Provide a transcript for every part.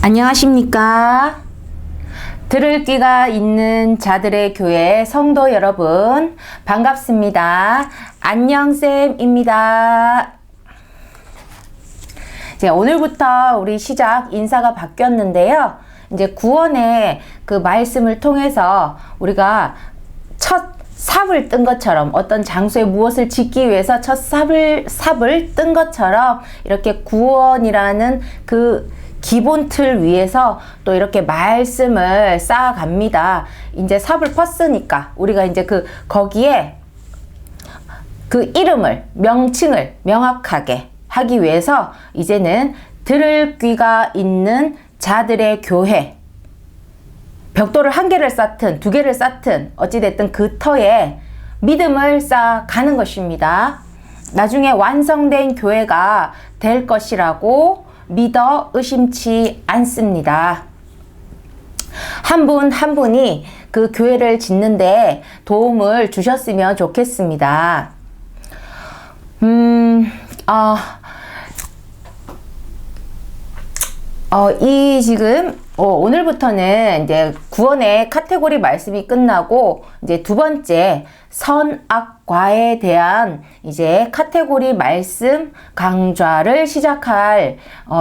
안녕하십니까? 들을 귀가 있는 자들의 교회 성도 여러분, 반갑습니다. 안녕쌤입니다. 오늘부터 우리 시작 인사가 바뀌었는데요. 이제 구원의 그 말씀을 통해서 우리가 첫 삽을 뜬 것처럼, 어떤 장소에 무엇을 짓기 위해서 첫 삽을 뜬 것처럼, 이렇게 구원이라는 그 기본 틀 위에서 또 이렇게 말씀을 쌓아갑니다. 이제 삽을 폈으니까 우리가 이제 거기에 그 이름을, 명칭을 명확하게 하기 위해서 이제는 들을 귀가 있는 자들의 교회, 벽돌을 한 개를 쌓든 두 개를 쌓든 어찌됐든 그 터에 믿음을 쌓아가는 것입니다. 나중에 완성된 교회가 될 것이라고 믿어 의심치 않습니다. 한 분 한 분이 그 교회를 짓는데 도움을 주셨으면 좋겠습니다. 오늘부터는 이제 구원의 카테고리 말씀이 끝나고 이제 두 번째 선악과에 대한 이제 카테고리 말씀 강좌를 시작할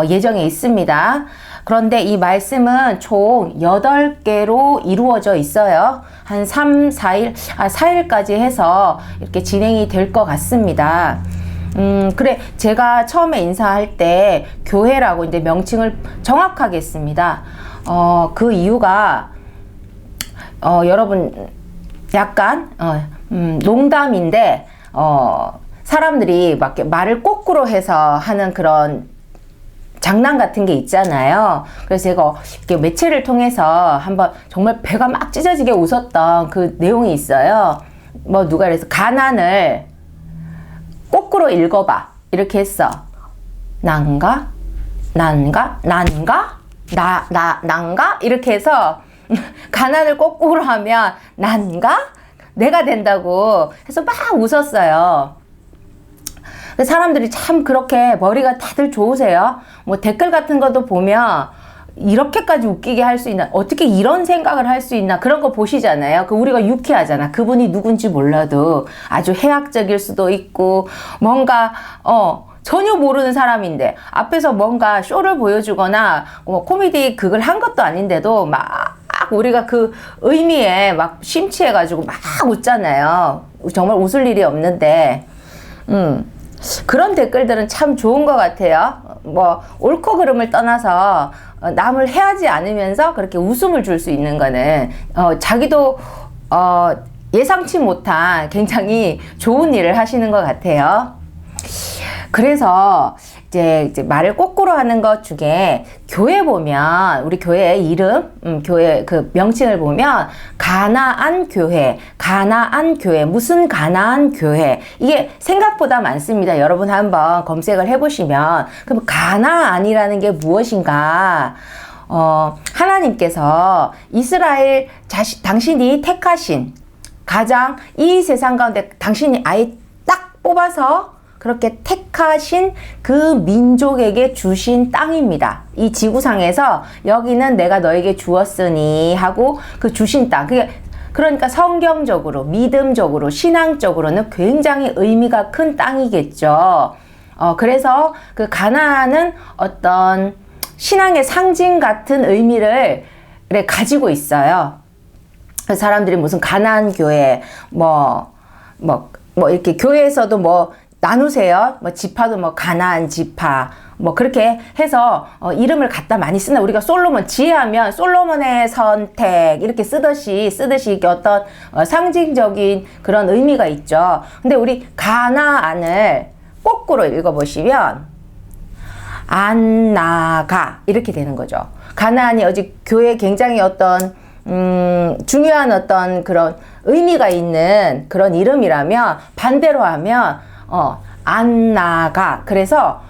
예정에 있습니다. 그런데 이 말씀은 총 8개로 이루어져 있어요. 한 4일까지 해서 이렇게 진행이 될 것 같습니다. 그래, 제가 처음에 인사할 때 교회라고 이제 명칭을 정확하게 했습니다. 그 이유가, 여러분, 약간, 농담인데, 사람들이 막 말을 거꾸로 해서 하는 그런 장난 같은 게 있잖아요. 그래서 제가 이렇게 매체를 통해서 한번 정말 배가 막 찢어지게 웃었던 그 내용이 있어요. 누가 그래서 가난을 거꾸로 읽어봐. 이렇게 했어. 난가? 이렇게 해서 가난을 거꾸로 하면 난가? 내가 된다고 해서 막 웃었어요. 사람들이 참 그렇게 머리가 다들 좋으세요. 댓글 같은 것도 보면 이렇게까지 웃기게 할 수 있나? 어떻게 이런 생각을 할 수 있나? 그런 거 보시잖아요. 우리가 유쾌하잖아. 그분이 누군지 몰라도 아주 해학적일 수도 있고, 뭔가, 전혀 모르는 사람인데, 앞에서 뭔가 쇼를 보여주거나, 코미디 극을 한 것도 아닌데도 막 우리가 그 의미에 막 심취해가지고 막 웃잖아요. 정말 웃을 일이 없는데, 그런 댓글들은 참 좋은 것 같아요. 옳고 그름을 떠나서 남을 해하지 않으면서 그렇게 웃음을 줄 수 있는 거는 자기도 예상치 못한 굉장히 좋은 일을 하시는 것 같아요. 그래서 이제 말을 거꾸로 하는 것 중에 교회 보면, 우리 교회의 이름, 교회 그 명칭을 보면 가나안 교회, 무슨 가나안 교회, 이게 생각보다 많습니다. 여러분 한번 검색을 해보시면, 그럼 가나안이라는 게 무엇인가? 하나님께서 이스라엘 당신이 택하신, 가장 이 세상 가운데 당신이 아예 딱 뽑아서 그렇게 택하신 그 민족에게 주신 땅입니다. 이 지구상에서 여기는 내가 너에게 주었으니 하고 그 주신 땅. 그러니까 성경적으로, 믿음적으로, 신앙적으로는 굉장히 의미가 큰 땅이겠죠. 그래서 그 가나안은 어떤 신앙의 상징 같은 의미를 가지고 있어요. 사람들이 무슨 가나안 교회, 이렇게 교회에서도 나누세요. 지파도 가나안 지파, 그렇게 해서 이름을 갖다 많이 쓴다. 우리가 솔로몬, 지혜하면 솔로몬의 선택 이렇게 쓰듯이 이게 어떤 상징적인 그런 의미가 있죠. 근데 우리 가나안을 거꾸로 읽어보시면 안 나가 이렇게 되는 거죠. 가나안이 어제 교회에 굉장히 어떤 중요한 어떤 그런 의미가 있는 그런 이름이라면, 반대로 하면 안 나가. 그래서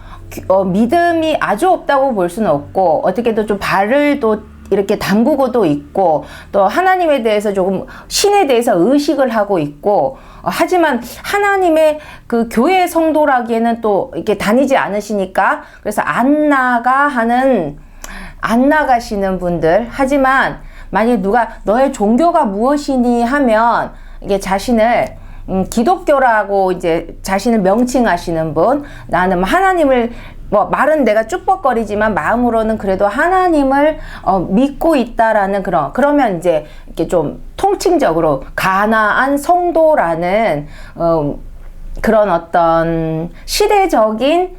믿음이 아주 없다고 볼 수는 없고, 어떻게든 좀 발을 또 이렇게 담그고도 있고, 또 하나님에 대해서 조금, 신에 대해서 의식을 하고 있고, 하지만 하나님의 그 교회 성도라기에는 또 이렇게 다니지 않으시니까, 그래서 안 나가 하는 안 나가시는 분들, 하지만 만약에 누가 너의 종교가 무엇이니 하면 이게 자신을 기독교라고 이제 자신을 명칭하시는 분, 나는 하나님을 뭐 말은 내가 쭉벅거리지만 마음으로는 그래도 하나님을 믿고 있다라는 그러면 이제 이렇게 좀 통칭적으로 가나안 성도라는 그런 어떤 시대적인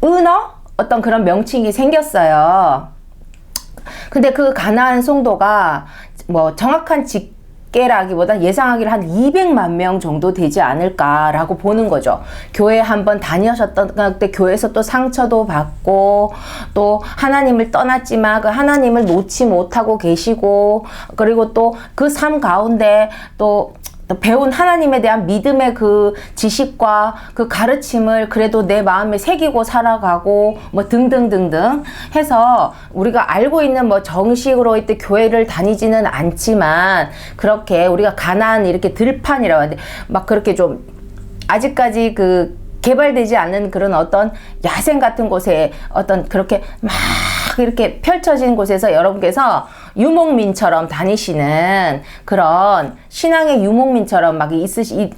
은어 어떤 그런 명칭이 생겼어요. 근데 그 가나안 성도가 뭐 정확한 집계라기보다 예상하기를 한 200만 명 정도 되지 않을까라고 보는 거죠. 교회 한번 다니셨던 그때 교회에서 또 상처도 받고 또 하나님을 떠났지만 그 하나님을 놓지 못하고 계시고, 그리고 또 그 삶 가운데 또 배운 하나님에 대한 믿음의 그 지식과 그 가르침을 그래도 내 마음에 새기고 살아가고 뭐 등등등등 해서 우리가 알고 있는 뭐 정식으로 이때 교회를 다니지는 않지만 그렇게 우리가 가나안 이렇게 들판이라고 하는데 막 그렇게 좀 아직까지 그 개발되지 않은 그런 어떤 야생 같은 곳에 어떤 그렇게 막 이렇게 펼쳐진 곳에서 여러분께서 유목민처럼 다니시는 그런 신앙의 유목민처럼 막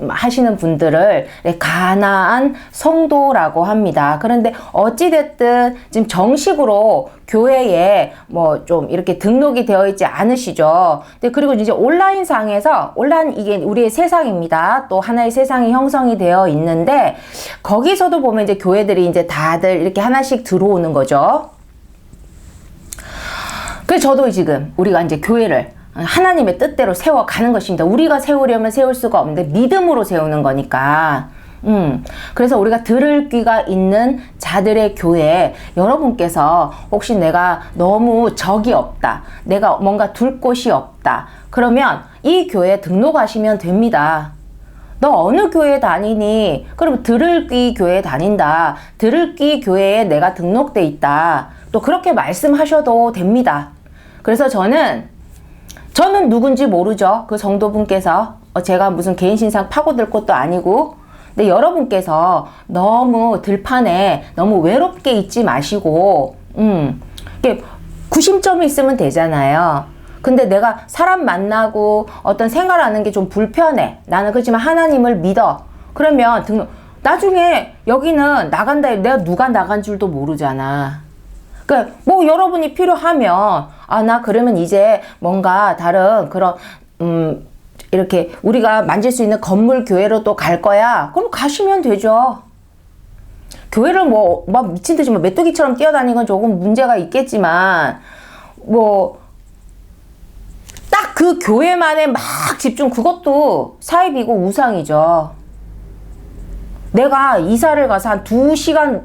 하시는 분들을 가나안 성도라고 합니다. 그런데 어찌됐든 지금 정식으로 교회에 뭐 좀 이렇게 등록이 되어 있지 않으시죠. 근데 그리고 이제 온라인상에서 이게 우리의 세상입니다. 또 하나의 세상이 형성이 되어 있는데 거기서도 보면 이제 교회들이 이제 다들 이렇게 하나씩 들어오는 거죠. 그래서 저도 지금 우리가 이제 교회를 하나님의 뜻대로 세워가는 것입니다. 우리가 세우려면 세울 수가 없는데 믿음으로 세우는 거니까. 그래서 우리가 들을 귀가 있는 자들의 교회, 여러분께서 혹시 내가 너무 적이 없다, 내가 뭔가 둘 곳이 없다, 그러면 이 교회에 등록하시면 됩니다. 너 어느 교회 다니니? 그럼 들을 귀 교회 다닌다. 들을 귀 교회에 내가 등록돼 있다. 또 그렇게 말씀하셔도 됩니다. 그래서 저는 누군지 모르죠. 그 성도분께서 제가 무슨 개인 신상 파고들 것도 아니고, 근데 여러분께서 너무 들판에 너무 외롭게 있지 마시고, 이게 구심점이 있으면 되잖아요. 근데 내가 사람 만나고 어떤 생활하는 게 좀 불편해. 나는 그렇지만 하나님을 믿어. 그러면 나중에 여기는 나간다. 내가 누가 나간 줄도 모르잖아. 그러니까 뭐 여러분이 필요하면 나 그러면 이제 뭔가 다른 그런 이렇게 우리가 만질 수 있는 건물 교회로 또 갈 거야. 그럼 가시면 되죠. 교회를 뭐 막 미친 듯이 뭐 메뚜기처럼 뛰어다니는 건 조금 문제가 있겠지만 뭐 딱 그 교회만에 막 집중, 그것도 사입이고 우상이죠. 내가 이사를 가서 한 2시간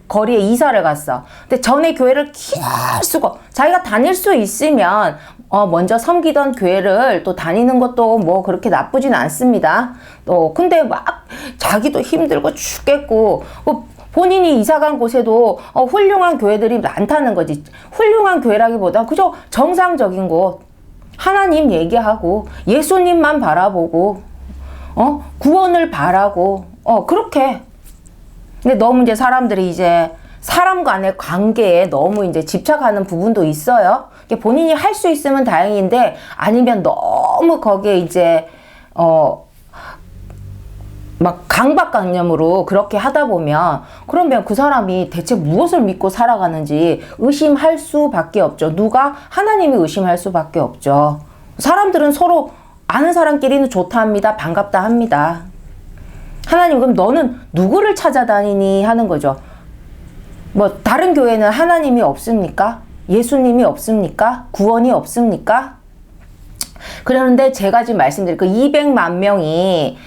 거리에 이사를 갔어. 근데 전에 교회를 계속 자기가 다닐 수 있으면 먼저 섬기던 교회를 또 다니는 것도 뭐 그렇게 나쁘진 않습니다. 근데 막 자기도 힘들고 죽겠고 본인이 이사간 곳에도 훌륭한 교회들이 많다는 거지. 훌륭한 교회라기보다 그저 정상적인 곳, 하나님 얘기하고 예수님만 바라보고 구원을 바라고 그렇게. 근데 너무 이제 사람들이 이제 사람 간의 관계에 너무 이제 집착하는 부분도 있어요. 본인이 할 수 있으면 다행인데 아니면 너무 거기에 이제 막 강박관념으로 그렇게 하다 보면 그러면 그 사람이 대체 무엇을 믿고 살아가는지 의심할 수밖에 없죠. 누가? 하나님이 의심할 수밖에 없죠. 사람들은 서로 아는 사람끼리는 좋다 합니다. 반갑다 합니다. 하나님, 그럼 너는 누구를 찾아다니니 하는 거죠. 뭐 다른 교회는 하나님이 없습니까? 예수님이 없습니까? 구원이 없습니까? 그러는데 제가 지금 말씀드린 그 200만 명이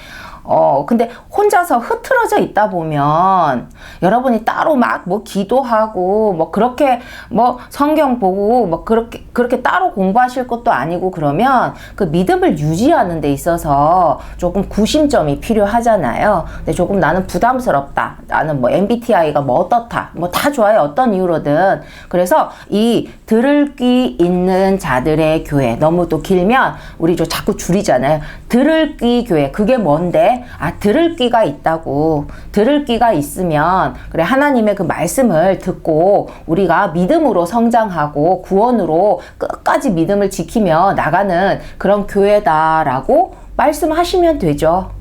근데 혼자서 흐트러져 있다 보면 여러분이 따로 막 뭐 기도하고 뭐 그렇게 뭐 성경 보고 뭐 그렇게 따로 공부하실 것도 아니고, 그러면 그 믿음을 유지하는 데 있어서 조금 구심점이 필요하잖아요. 근데 조금 나는 부담스럽다. 나는 뭐 MBTI가 뭐 어떻다. 뭐 다 좋아요. 어떤 이유로든. 그래서 이 들을 귀 있는 자들의 교회, 너무 또 길면 우리 좀 자꾸 줄이잖아요. 들을 귀 교회. 그게 뭔데? 게, 들을 귀가 있다고. 들을 귀가 있으면, 그래, 하나님의 그 말씀을 듣고 우리가 믿음으로 성장하고 구원으로 끝까지 믿음을 지키며 나가는 그런 교회다라고 말씀하시면 되죠.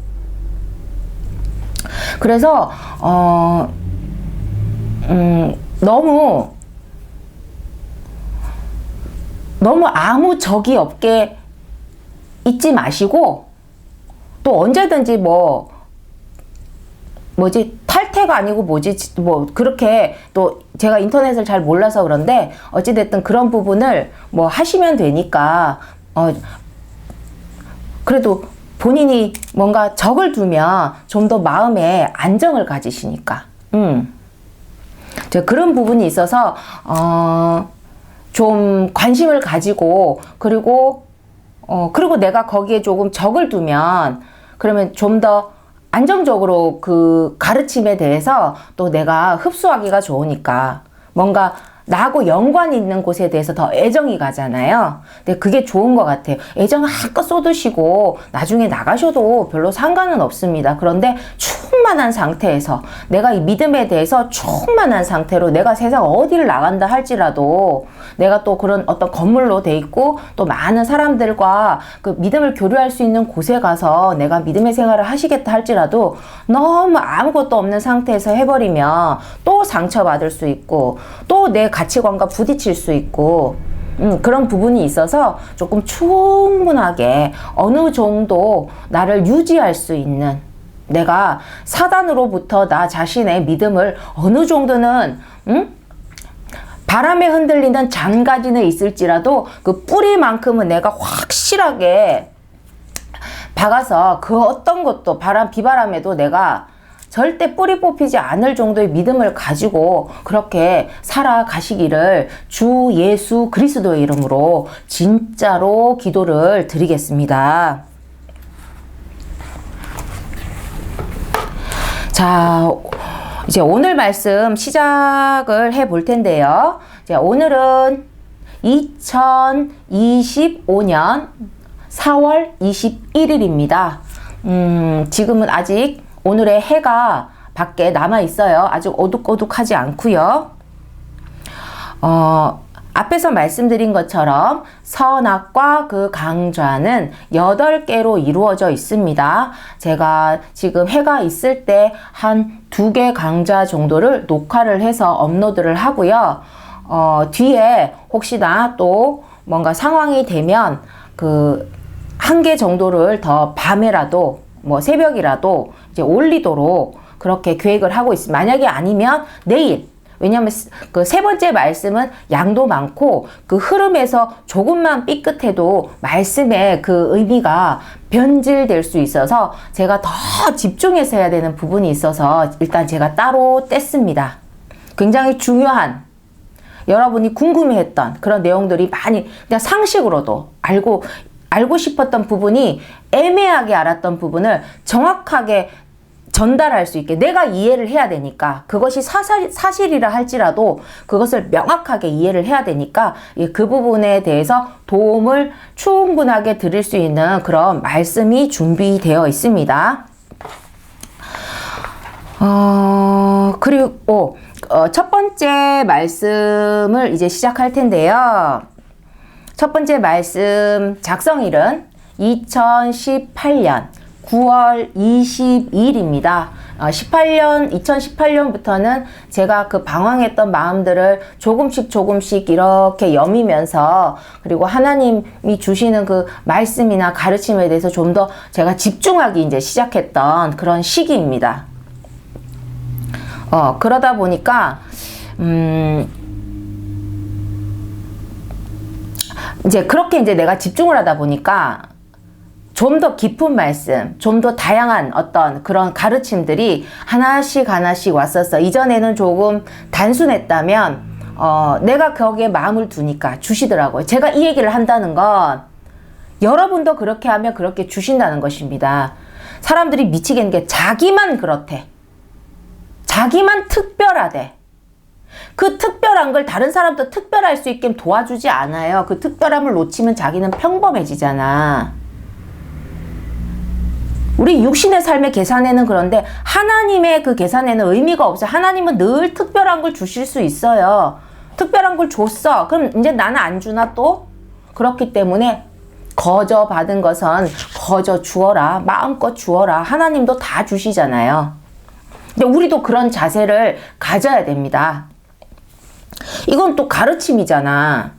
그래서, 너무 아무 적이 없게 잊지 마시고, 또 언제든지 탈퇴가 아니고 그렇게, 또 제가 인터넷을 잘 몰라서 그런데 어찌됐든 그런 부분을 하시면 되니까, 그래도 본인이 뭔가 적을 두면 좀 더 마음에 안정을 가지시니까, 그런 부분이 있어서, 좀 관심을 가지고, 그리고 내가 거기에 조금 적을 두면, 그러면 좀 더 안정적으로 그 가르침에 대해서 또 내가 흡수하기가 좋으니까, 뭔가 나하고 연관이 있는 곳에 대해서 더 애정이 가잖아요. 근데 그게 좋은 것 같아요. 애정을 한껏 쏟으시고 나중에 나가셔도 별로 상관은 없습니다. 그런데 충만한 상태에서, 내가 이 믿음에 대해서 충만한 상태로, 내가 세상 어디를 나간다 할지라도, 내가 또 그런 어떤 건물로 돼 있고 또 많은 사람들과 그 믿음을 교류할 수 있는 곳에 가서 내가 믿음의 생활을 하시겠다 할지라도, 너무 아무것도 없는 상태에서 해버리면 또 상처받을 수 있고, 또 내 가치관과 부딪힐 수 있고, 그런 부분이 있어서 조금 충분하게 어느 정도 나를 유지할 수 있는, 내가 사단으로부터 나 자신의 믿음을 어느 정도는, 바람에 흔들리는 잔가지는 있을지라도 그 뿌리만큼은 내가 확실하게 박아서, 그 어떤 것도 비바람에도 내가 절대 뿌리 뽑히지 않을 정도의 믿음을 가지고 그렇게 살아가시기를 주 예수 그리스도의 이름으로 진짜로 기도를 드리겠습니다. 자, 이제 오늘 말씀 시작을 해 볼 텐데요. 오늘은 2025년 4월 21일입니다. 지금은 아직 오늘의 해가 밖에 남아 있어요. 아직 어둑어둑하지 않고요. 앞에서 말씀드린 것처럼 선악과 그 강좌는 8개로 이루어져 있습니다. 제가 지금 해가 있을 때 한 2개 강좌 정도를 녹화를 해서 업로드를 하고요. 뒤에 혹시나 또 뭔가 상황이 되면 그 1개 정도를 더 밤에라도 새벽이라도 이제 올리도록 그렇게 계획을 하고 있습니다. 만약에 아니면 내일, 왜냐면 그 3번째 말씀은 양도 많고 그 흐름에서 조금만 삐끗해도 말씀의 그 의미가 변질될 수 있어서 제가 더 집중해서 해야 되는 부분이 있어서 일단 제가 따로 뗐습니다. 굉장히 중요한, 여러분이 궁금해했던 그런 내용들이 많이 그냥 상식으로도 알고 싶었던 부분이, 애매하게 알았던 부분을 정확하게 전달할 수 있게 내가 이해를 해야 되니까, 그것이 사실이라 할지라도 그것을 명확하게 이해를 해야 되니까 그 부분에 대해서 도움을 충분하게 드릴 수 있는 그런 말씀이 준비되어 있습니다. 그리고 첫 번째 말씀을 이제 시작할 텐데요. 첫 번째 말씀 작성일은 2018년 9월 22일입니다. 2018년부터는 제가 그 방황했던 마음들을 조금씩 이렇게 여미면서, 그리고 하나님이 주시는 그 말씀이나 가르침에 대해서 좀 더 제가 집중하기 이제 시작했던 그런 시기입니다. 그러다 보니까, 이제 그렇게 이제 내가 집중을 하다 보니까 좀 더 깊은 말씀, 좀 더 다양한 어떤 그런 가르침들이 하나씩 왔었어. 이전에는 조금 단순했다면, 내가 거기에 마음을 두니까 주시더라고요. 제가 이 얘기를 한다는 건 여러분도 그렇게 하면 그렇게 주신다는 것입니다. 사람들이 미치겠는 게 자기만 그렇대. 자기만 특별하대. 그 특별한 걸 다른 사람도 특별할 수 있게 도와주지 않아요. 그 특별함을 놓치면 자기는 평범해지잖아. 우리 육신의 삶의 계산에는 그런데 하나님의 그 계산에는 의미가 없어요. 하나님은 늘 특별한 걸 주실 수 있어요. 특별한 걸 줬어. 그럼 이제 나는 안 주나 또? 그렇기 때문에 거저 받은 것은 거저 주어라. 마음껏 주어라. 하나님도 다 주시잖아요. 근데 우리도 그런 자세를 가져야 됩니다. 이건 또 가르침이잖아.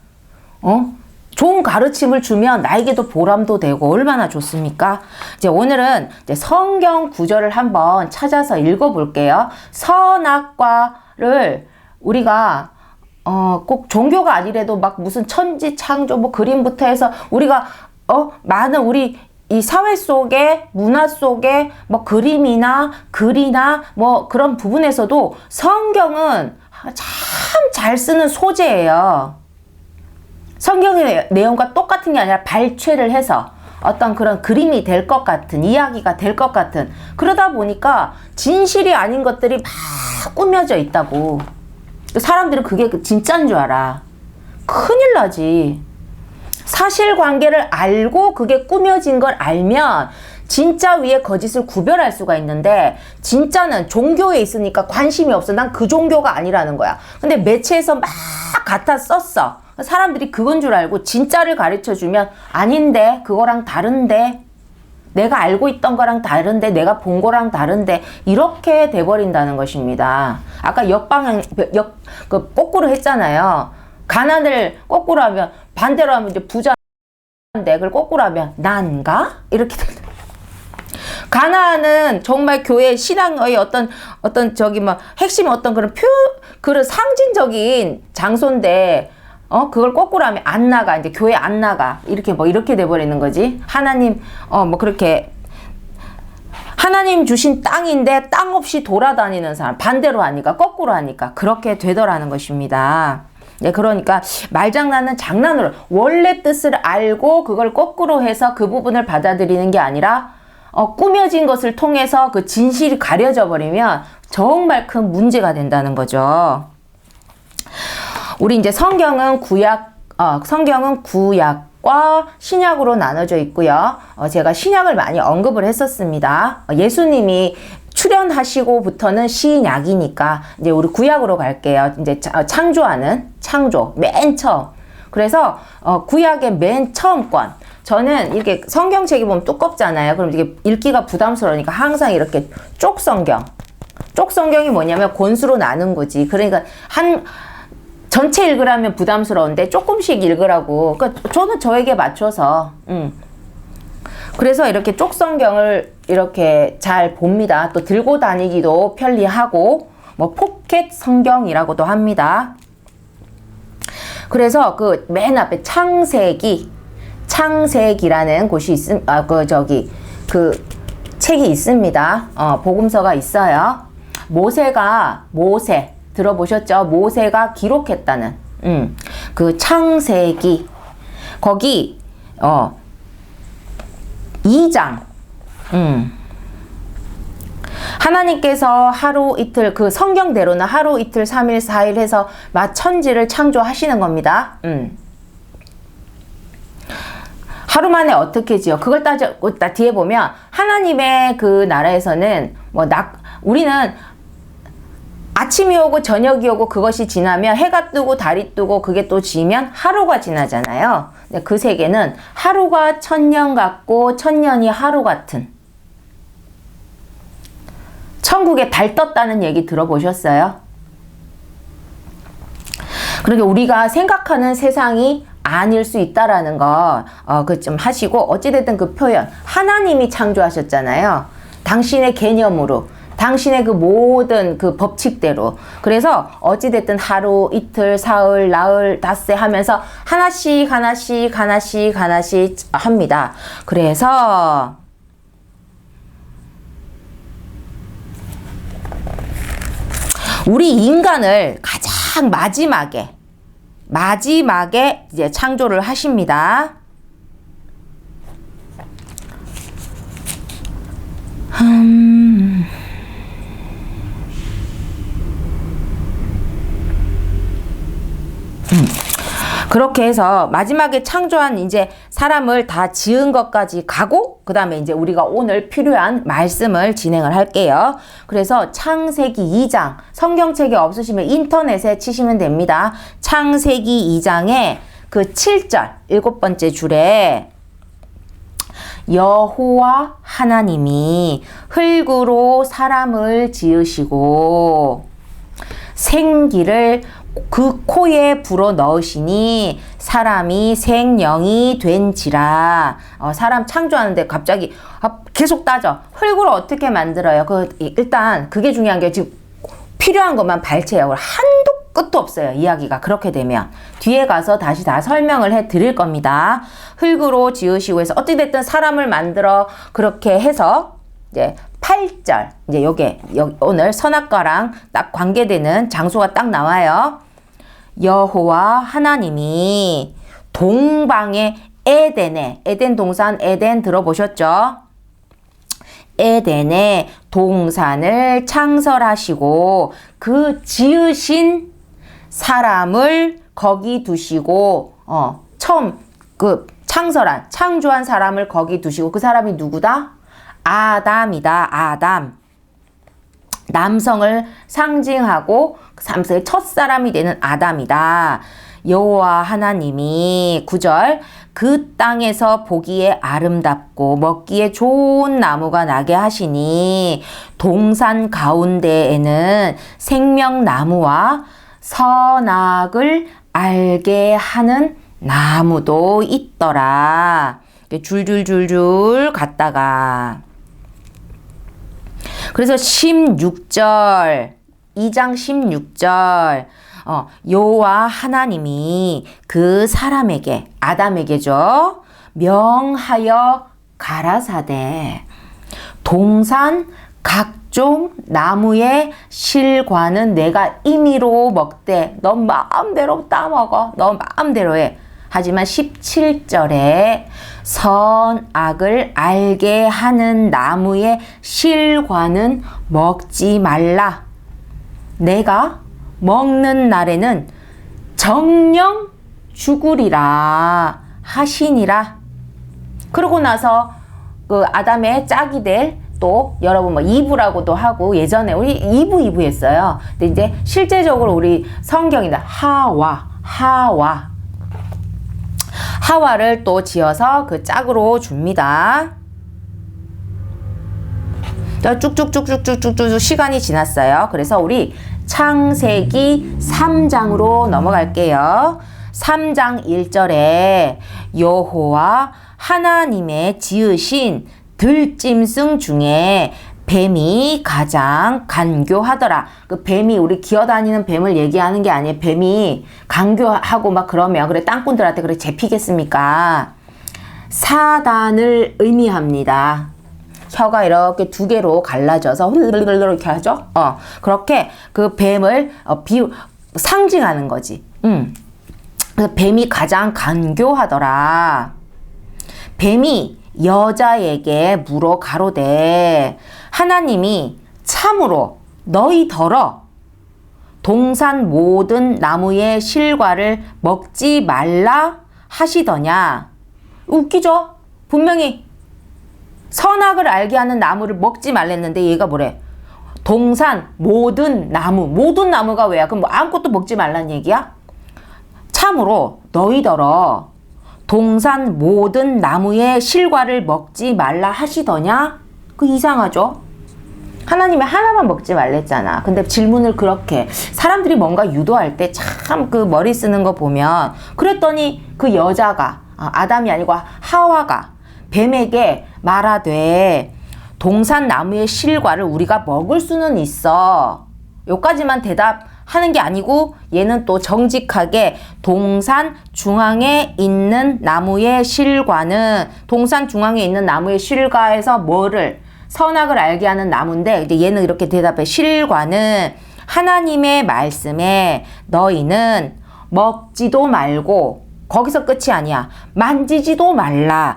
좋은 가르침을 주면 나에게도 보람도 되고 얼마나 좋습니까? 이제 오늘은 이제 성경 구절을 한번 찾아서 읽어볼게요. 선악과를 우리가 꼭 종교가 아니래도 막 무슨 천지 창조 뭐 그림부터 해서 우리가 많은 우리 이 사회 속에 문화 속에 뭐 그림이나 글이나 뭐 그런 부분에서도 성경은 참 잘 쓰는 소재예요. 성경의 내용과 똑같은 게 아니라 발췌를 해서 어떤 그런 그림이 될 것 같은, 이야기가 될 것 같은, 그러다 보니까 진실이 아닌 것들이 막 꾸며져 있다고. 사람들은 그게 진짜인 줄 알아. 큰일 나지. 사실관계를 알고 그게 꾸며진 걸 알면 진짜 위에 거짓을 구별할 수가 있는데, 진짜는 종교에 있으니까 관심이 없어. 난 그 종교가 아니라는 거야. 근데 매체에서 막 갖다 썼어. 사람들이 그건 줄 알고 진짜를 가르쳐주면 아닌데, 그거랑 다른데, 내가 알고 있던 거랑 다른데, 내가 본 거랑 다른데, 이렇게 돼버린다는 것입니다. 아까 거꾸로 했잖아요. 가난을 거꾸로 하면, 반대로 하면 이제 부자인데, 그걸 거꾸로 하면 난가? 이렇게 된다. 가나안은 정말 교회 신앙의 어떤 저기 막 핵심 어떤 그런 상징적인 장소인데, 그걸 거꾸로 하면 안 나가. 이제 교회 안 나가. 이렇게 돼버리는 거지. 하나님, 그렇게. 하나님 주신 땅인데 땅 없이 돌아다니는 사람. 반대로 하니까, 거꾸로 하니까. 그렇게 되더라는 것입니다. 네, 그러니까 말장난은 장난으로. 원래 뜻을 알고 그걸 거꾸로 해서 그 부분을 받아들이는 게 아니라, 꾸며진 것을 통해서 그 진실이 가려져 버리면 정말 큰 문제가 된다는 거죠. 우리 이제 성경은 구약과 신약으로 나눠져 있고요. 제가 신약을 많이 언급을 했었습니다. 예수님이 출현하시고부터는 신약이니까 이제 우리 구약으로 갈게요. 이제 창조, 맨 처음. 그래서 구약의 맨 처음 권. 저는 이렇게 성경책이 보면 두껍잖아요. 그럼 이게 읽기가 부담스러우니까 항상 이렇게 쪽성경이 뭐냐면 권수로 나눈 거지. 그러니까 전체 읽으라면 부담스러운데 조금씩 읽으라고. 그러니까 저는 저에게 맞춰서. 그래서 이렇게 쪽성경을 이렇게 잘 봅니다. 또 들고 다니기도 편리하고, 뭐 포켓 성경이라고도 합니다. 그래서 그 맨 앞에 창세기라는 곳이 그 책이 있습니다. 복음서가 있어요. 모세 들어보셨죠? 모세가 기록했다는 그 창세기, 거기 2장. 하나님께서 하루 이틀, 그 성경대로는 하루 이틀 3일 4일 해서 천지를 창조하시는 겁니다. 하루 만에 어떻게 지어? 그걸 뒤에 보면 하나님의 그 나라에서는 우리는 아침이 오고 저녁이 오고 그것이 지나면 해가 뜨고 달이 뜨고 그게 또 지면 하루가 지나잖아요. 근데 그 세계는 하루가 1000년 같고 1000년이 하루 같은. 천국에 달 떴다는 얘기 들어보셨어요? 그러니까 우리가 생각하는 세상이 아닐 수 있다라는 거, 그 좀 하시고, 어찌됐든 그 표현, 하나님이 창조하셨잖아요. 당신의 개념으로, 당신의 그 모든 그 법칙대로. 그래서 어찌됐든 하루, 이틀, 사흘, 나흘, 닷새 하면서 하나씩 합니다. 그래서, 우리 인간을 가장 마지막에 이제 창조를 하십니다. 그렇게 해서 마지막에 창조한 이제 사람을 다 지은 것까지 가고 그 다음에 이제 우리가 오늘 필요한 말씀을 진행을 할게요. 그래서 창세기 2장 성경책이 없으시면 인터넷에 치시면 됩니다. 창세기 2장에 그 7절 7번째 줄에 여호와 하나님이 흙으로 사람을 지으시고 생기를 그 코에 불어 넣으시니 사람이 생령이 된지라. 사람 창조하는데 갑자기 계속 따져. 흙으로 어떻게 만들어요? 일단 그게 중요한 게 지금 필요한 것만 발췌해요. 한도 끝도 없어요. 이야기가 그렇게 되면 뒤에 가서 다시 다 설명을 해 드릴 겁니다. 흙으로 지으시고 해서 어찌됐든 사람을 만들어 그렇게 해서 이제 8절 이제 여기 오늘 선악과랑 딱 관계되는 장소가 딱 나와요. 여호와 하나님이 동방의 에덴에 에덴 동산 에덴 들어보셨죠? 에덴에 동산을 창설하시고 그 지으신 사람을 거기 두시고 처음 그 창조한 사람을 거기 두시고 그 사람이 누구다? 아담이다. 아담. 남성을 상징하고 3세의 첫 사람이 되는 아담이다. 여호와 하나님이 9절 그 땅에서 보기에 아름답고 먹기에 좋은 나무가 나게 하시니 동산 가운데에는 생명나무와 선악을 알게 하는 나무도 있더라. 줄줄줄줄 갔다가 그래서 16절 2장 16절 여호와 하나님이 그 사람에게 아담에게죠 명하여 가라사대 동산 각종 나무의 실과는 내가 임의로 먹되 너 마음대로 따먹어. 너 마음대로 해. 하지만 17절에 선악을 알게 하는 나무의 실과는 먹지 말라. 내가 먹는 날에는 정령 죽으리라 하시니라. 그러고 나서 그 아담의 짝이 될 또 여러분 뭐 이브라고도 하고 예전에 우리 이브 했어요. 근데 이제 실제적으로 우리 성경이다 하와를 또 지어서 그 짝으로 줍니다. 쭉쭉쭉쭉쭉쭉 시간이 지났어요. 그래서 우리 창세기 3장으로 넘어갈게요. 3장 1절에 여호와 하나님의 지으신 들짐승 중에 뱀이 가장 간교하더라. 그 뱀이 우리 기어다니는 뱀을 얘기하는 게 아니에요. 뱀이 간교하고 막 그러면 그래 땅꾼들한테 그래 잡히겠습니까? 사단을 의미합니다. 혀가 이렇게 두 개로 갈라져서 훌르르르 이렇게 하죠. 그렇게 그 뱀을 상징하는 거지. 그래서 뱀이 가장 간교하더라. 뱀이 여자에게 물어 가로되 하나님이 참으로 너희더러 동산 모든 나무의 실과를 먹지 말라 하시더냐. 웃기죠? 분명히 선악을 알게 하는 나무를 먹지 말랬는데 얘가 뭐래? 동산 모든 나무가 왜야? 그럼 뭐 아무것도 먹지 말란 얘기야? 참으로 너희더러 동산 모든 나무의 실과를 먹지 말라 하시더냐? 그 이상하죠? 하나님이 하나만 먹지 말랬잖아. 근데 질문을 그렇게 사람들이 뭔가 유도할 때 참 그 머리 쓰는 거 보면 그랬더니 그 여자가 아담이 아니고 하와가 뱀에게 말하되 동산 나무의 실과를 우리가 먹을 수는 있어. 요까지만 대답하는 게 아니고 얘는 또 정직하게 동산 중앙에 있는 나무의 실과는 동산 중앙에 있는 나무의 실과에서 뭐를 선악을 알게 하는 나무인데 이제 얘는 이렇게 대답해. 실과는 하나님의 말씀에 너희는 먹지도 말고 거기서 끝이 아니야. 만지지도 말라.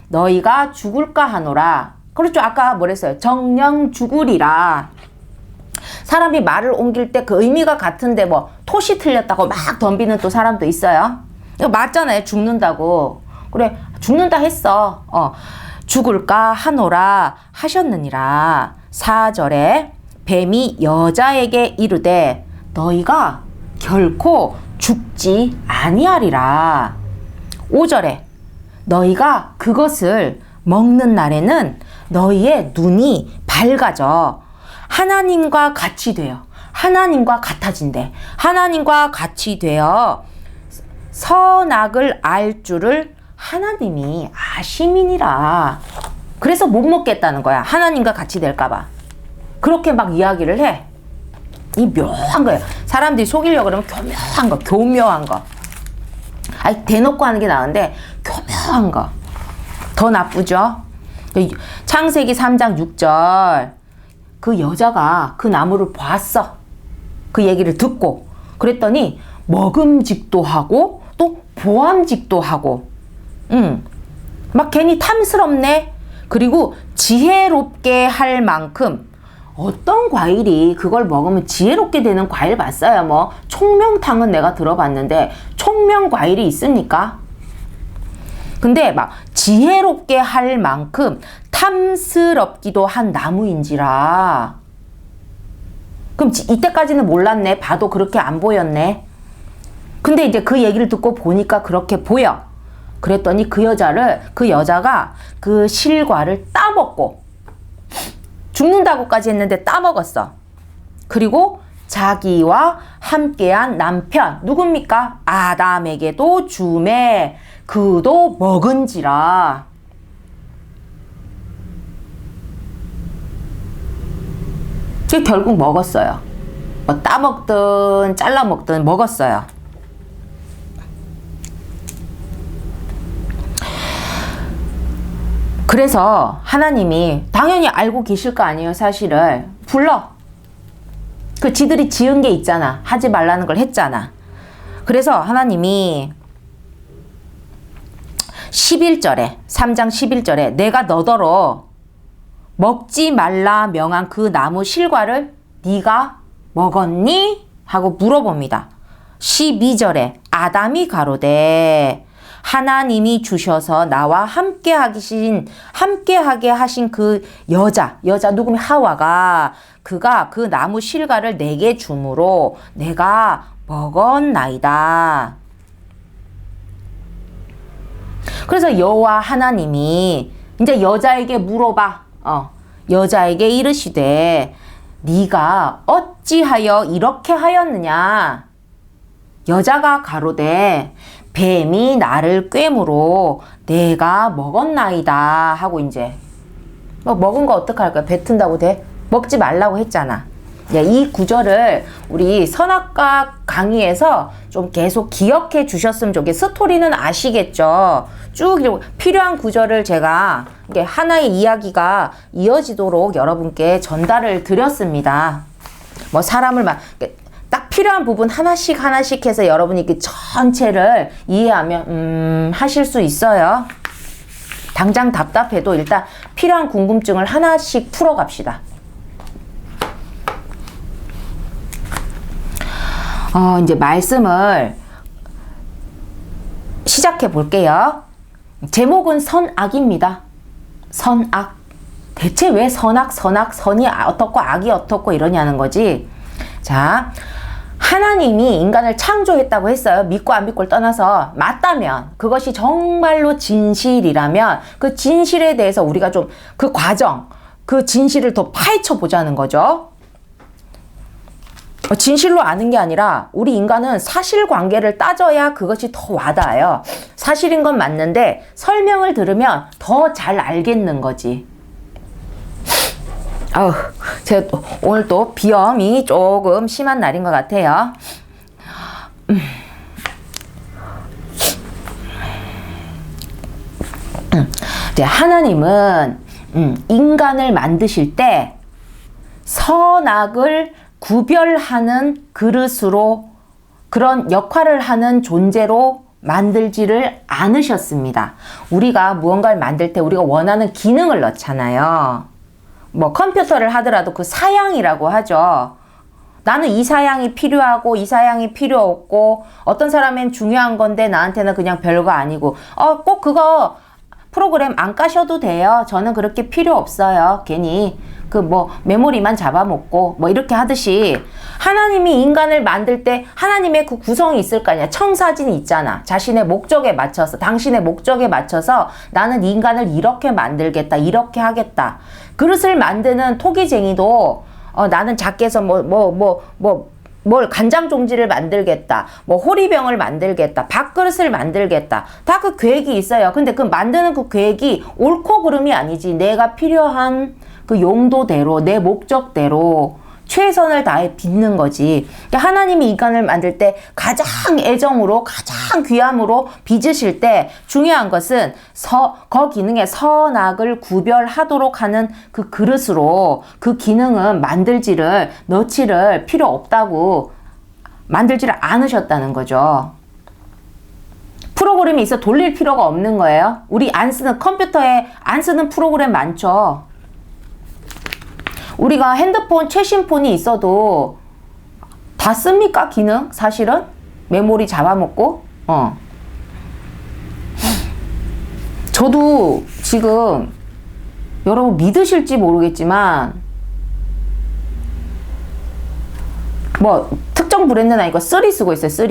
너희가 죽을까 하노라. 그렇죠. 아까 뭐랬어요? 정령 죽으리라. 사람이 말을 옮길 때 그 의미가 같은데 뭐 토시 틀렸다고 막 덤비는 또 사람도 있어요. 이거 맞잖아요. 죽는다고. 그래, 죽는다 했어. 죽을까 하노라 하셨느니라. 4절에 뱀이 여자에게 이르되 너희가 결코 죽지 아니하리라. 5절에 너희가 그것을 먹는 날에는 너희의 눈이 밝아져 하나님과 같이 되어 하나님과 같아진대. 하나님과 같이 되어 선악을 알 줄을 하나님이 아심이니라. 그래서 못 먹겠다는 거야. 하나님과 같이 될까봐. 그렇게 막 이야기를 해. 이 묘한 거예요. 사람들이 속이려고 그러면 교묘한 거, 교묘한 거. 아니, 대놓고 하는 게 나은데 교묘한 거. 더 나쁘죠? 창세기 3장 6절. 그 여자가 그 나무를 봤어. 그 얘기를 듣고. 그랬더니 먹음직도 하고 또 보암직도 하고. 막 괜히 탐스럽네. 그리고 지혜롭게 할 만큼 어떤 과일이 그걸 먹으면 지혜롭게 되는 과일 봤어요. 뭐 총명탕은 내가 들어봤는데 총명 과일이 있습니까? 근데 막 지혜롭게 할 만큼 탐스럽기도 한 나무인지라. 그럼 이때까지는 몰랐네. 봐도 그렇게 안 보였네. 근데 이제 그 얘기를 듣고 보니까 그렇게 보여. 그랬더니 그 여자가 그 실과를 따먹고 죽는다고까지 했는데 따먹었어. 그리고 자기와 함께한 남편 누굽니까? 아담에게도 주매 그도 먹은지라. 결국 먹었어요. 뭐 따먹든 잘라먹든 먹었어요. 그래서 하나님이 당연히 알고 계실 거 아니에요. 사실을 불러. 그 지들이 지은 게 있잖아. 하지 말라는 걸 했잖아. 그래서 하나님이 11절에 3장 11절에 내가 너더러 먹지 말라 명한 그 나무 실과를 네가 먹었니? 하고 물어봅니다. 12절에 아담이 가로되 하나님이 주셔서 나와 함께하게 하신 그 여자 누구면 하와가 그가 그 나무 실과를 내게 주므로 내가 먹었나이다. 그래서 여호와 하나님이 이제 여자에게 물어봐. 여자에게 이르시되 네가 어찌하여 이렇게 하였느냐? 여자가 가로되 뱀이 나를 꿰므로 내가 먹었나이다 하고 이제 뭐 먹은 거 어떡할 거야? 뱉은다고 돼? 먹지 말라고 했잖아. 이 구절을 우리 선악과 강의에서 좀 계속 기억해 주셨으면 좋겠어요. 스토리는 아시겠죠? 쭉 필요한 구절을 제가 하나의 이야기가 이어지도록 여러분께 전달을 드렸습니다. 뭐 사람을 막 딱 필요한 부분 하나씩 해서 여러분이 그 전체를 이해하면 하실 수 있어요. 당장 답답해도 일단 필요한 궁금증을 하나씩 풀어갑시다. 이제 말씀을 시작해 볼게요. 제목은 선악입니다. 선악. 대체 왜 선악, 선이 어떻고 악이 어떻고 이러냐는 거지. 자, 하나님이 인간을 창조했다고 했어요. 믿고 안 믿고를 떠나서 맞다면 그것이 정말로 진실이라면 그 진실에 대해서 우리가 좀 그 과정, 그 진실을 더 파헤쳐 보자는 거죠. 진실로 아는 게 아니라 우리 인간은 사실관계를 따져야 그것이 더 와닿아요. 사실인 건 맞는데 설명을 들으면 더 잘 알겠는 거지. 제가 오늘 또 비염이 조금 심한 날인 것 같아요. 이제 하나님은 인간을 만드실 때 선악을 구별하는 그릇으로 그런 역할을 하는 존재로 만들지를 않으셨습니다. 우리가 무언가를 만들 때 우리가 원하는 기능을 넣잖아요. 뭐 컴퓨터를 하더라도 그 사양이라고 하죠. 나는 이 사양이 필요하고 이 사양이 필요 없고, 어떤 사람엔 중요한 건데 나한테는 그냥 별거 아니고, 꼭 그거 프로그램 안 까셔도 돼요. 저는 그렇게 필요 없어요. 괜히 그 뭐 메모리만 잡아먹고 뭐 이렇게 하듯이, 하나님이 인간을 만들 때 하나님의 그 구성이 있을 거 아니야. 청사진이 있잖아. 자신의 목적에 맞춰서, 당신의 목적에 맞춰서 나는 인간을 이렇게 만들겠다, 이렇게 하겠다. 그릇을 만드는 토기쟁이도 나는 작게서 뭘 간장 종지를 만들겠다, 뭐 호리병을 만들겠다, 밥그릇을 만들겠다, 다 그 계획이 있어요. 근데 그 만드는 그 계획이 옳고 그름이 아니지, 내가 필요한 그 용도대로, 내 목적대로 최선을 다해 빚는 거지. 하나님이 인간을 만들 때 가장 애정으로, 가장 귀함으로 빚으실 때 중요한 것은 그 기능에 선악을 구별하도록 하는 그 그릇으로, 그 기능은 넣지를 필요 없다고 만들지를 않으셨다는 거죠. 프로그램이 있어 돌릴 필요가 없는 거예요. 우리 안 쓰는, 컴퓨터에 안 쓰는 프로그램 많죠. 우리가 핸드폰, 최신폰이 있어도 다 씁니까, 기능? 사실은? 메모리 잡아먹고? 저도 지금, 여러분 믿으실지 모르겠지만, 뭐, 특정 브랜드는 아니고, 3 쓰고 있어요, 3.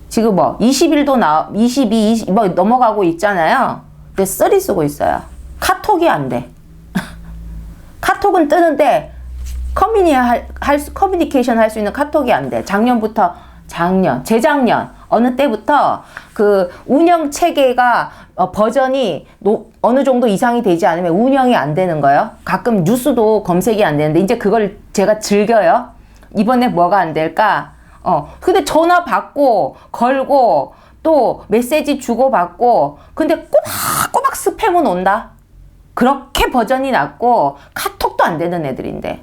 지금 뭐, 21도 22, 20, 뭐, 넘어가고 있잖아요. 근데 3 쓰고 있어요. 카톡이 안 돼. 카톡은 뜨는데 커뮤니케이션 할 수 있는 카톡이 안 돼. 재작년 어느 때부터 그 운영 체계가 버전이 어느 정도 이상이 되지 않으면 운영이 안 되는 거예요. 가끔 뉴스도 검색이 안 되는데 이제 그걸 제가 즐겨요. 이번에 뭐가 안 될까? 근데 전화 받고 걸고 또 메시지 주고받고, 근데 꼬박꼬박 스팸은 온다. 그렇게 버전이 낮고 카톡도 안 되는 애들인데,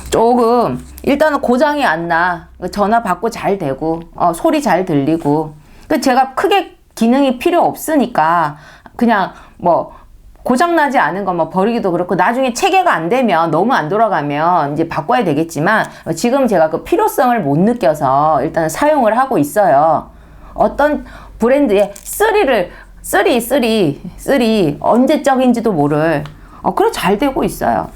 조금 일단은 고장이 안 나. 전화 받고 잘 되고, 소리 잘 들리고. 제가 크게 기능이 필요 없으니까 그냥 뭐 고장 나지 않은 거 뭐 버리기도 그렇고, 나중에 체계가 안 되면, 너무 안 돌아가면 이제 바꿔야 되겠지만, 지금 제가 그 필요성을 못 느껴서 일단 사용을 하고 있어요. 어떤 브랜드의 3 언제적인지도 모를, 그래 잘 되고 있어요.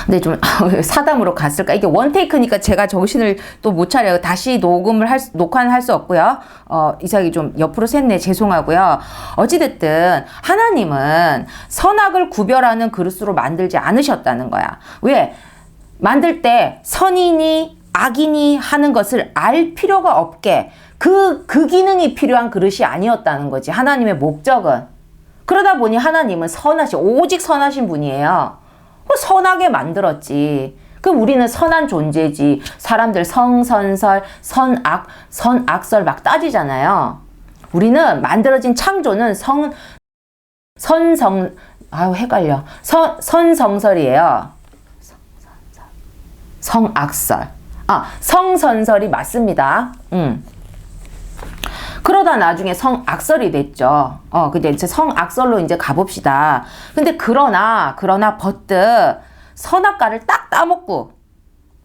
근데 좀 사담으로 갔을까? 이게 원테이크니까 제가 정신을 또 못 차려요. 다시 녹화는 할 수 없고요. 이삭이 좀 옆으로 샜네. 죄송하고요. 어찌됐든 하나님은 선악을 구별하는 그릇으로 만들지 않으셨다는 거야. 왜? 만들 때 선이니 악이니 하는 것을 알 필요가 없게, 그 기능이 필요한 그릇이 아니었다는 거지. 하나님의 목적은. 그러다 보니 하나님은 오직 선하신 분이에요. 선하게 만들었지. 그럼 우리는 선한 존재지. 사람들 성선설, 선악설 막 따지잖아요. 우리는 만들어진 창조는 헷갈려. 선성설이에요. 성악설. 성선설이 맞습니다. 그러다 나중에 성악설이 됐죠. 근데 이제 성악설로 이제 가봅시다. 근데 그러나 버뜩 선악과를 딱 따먹고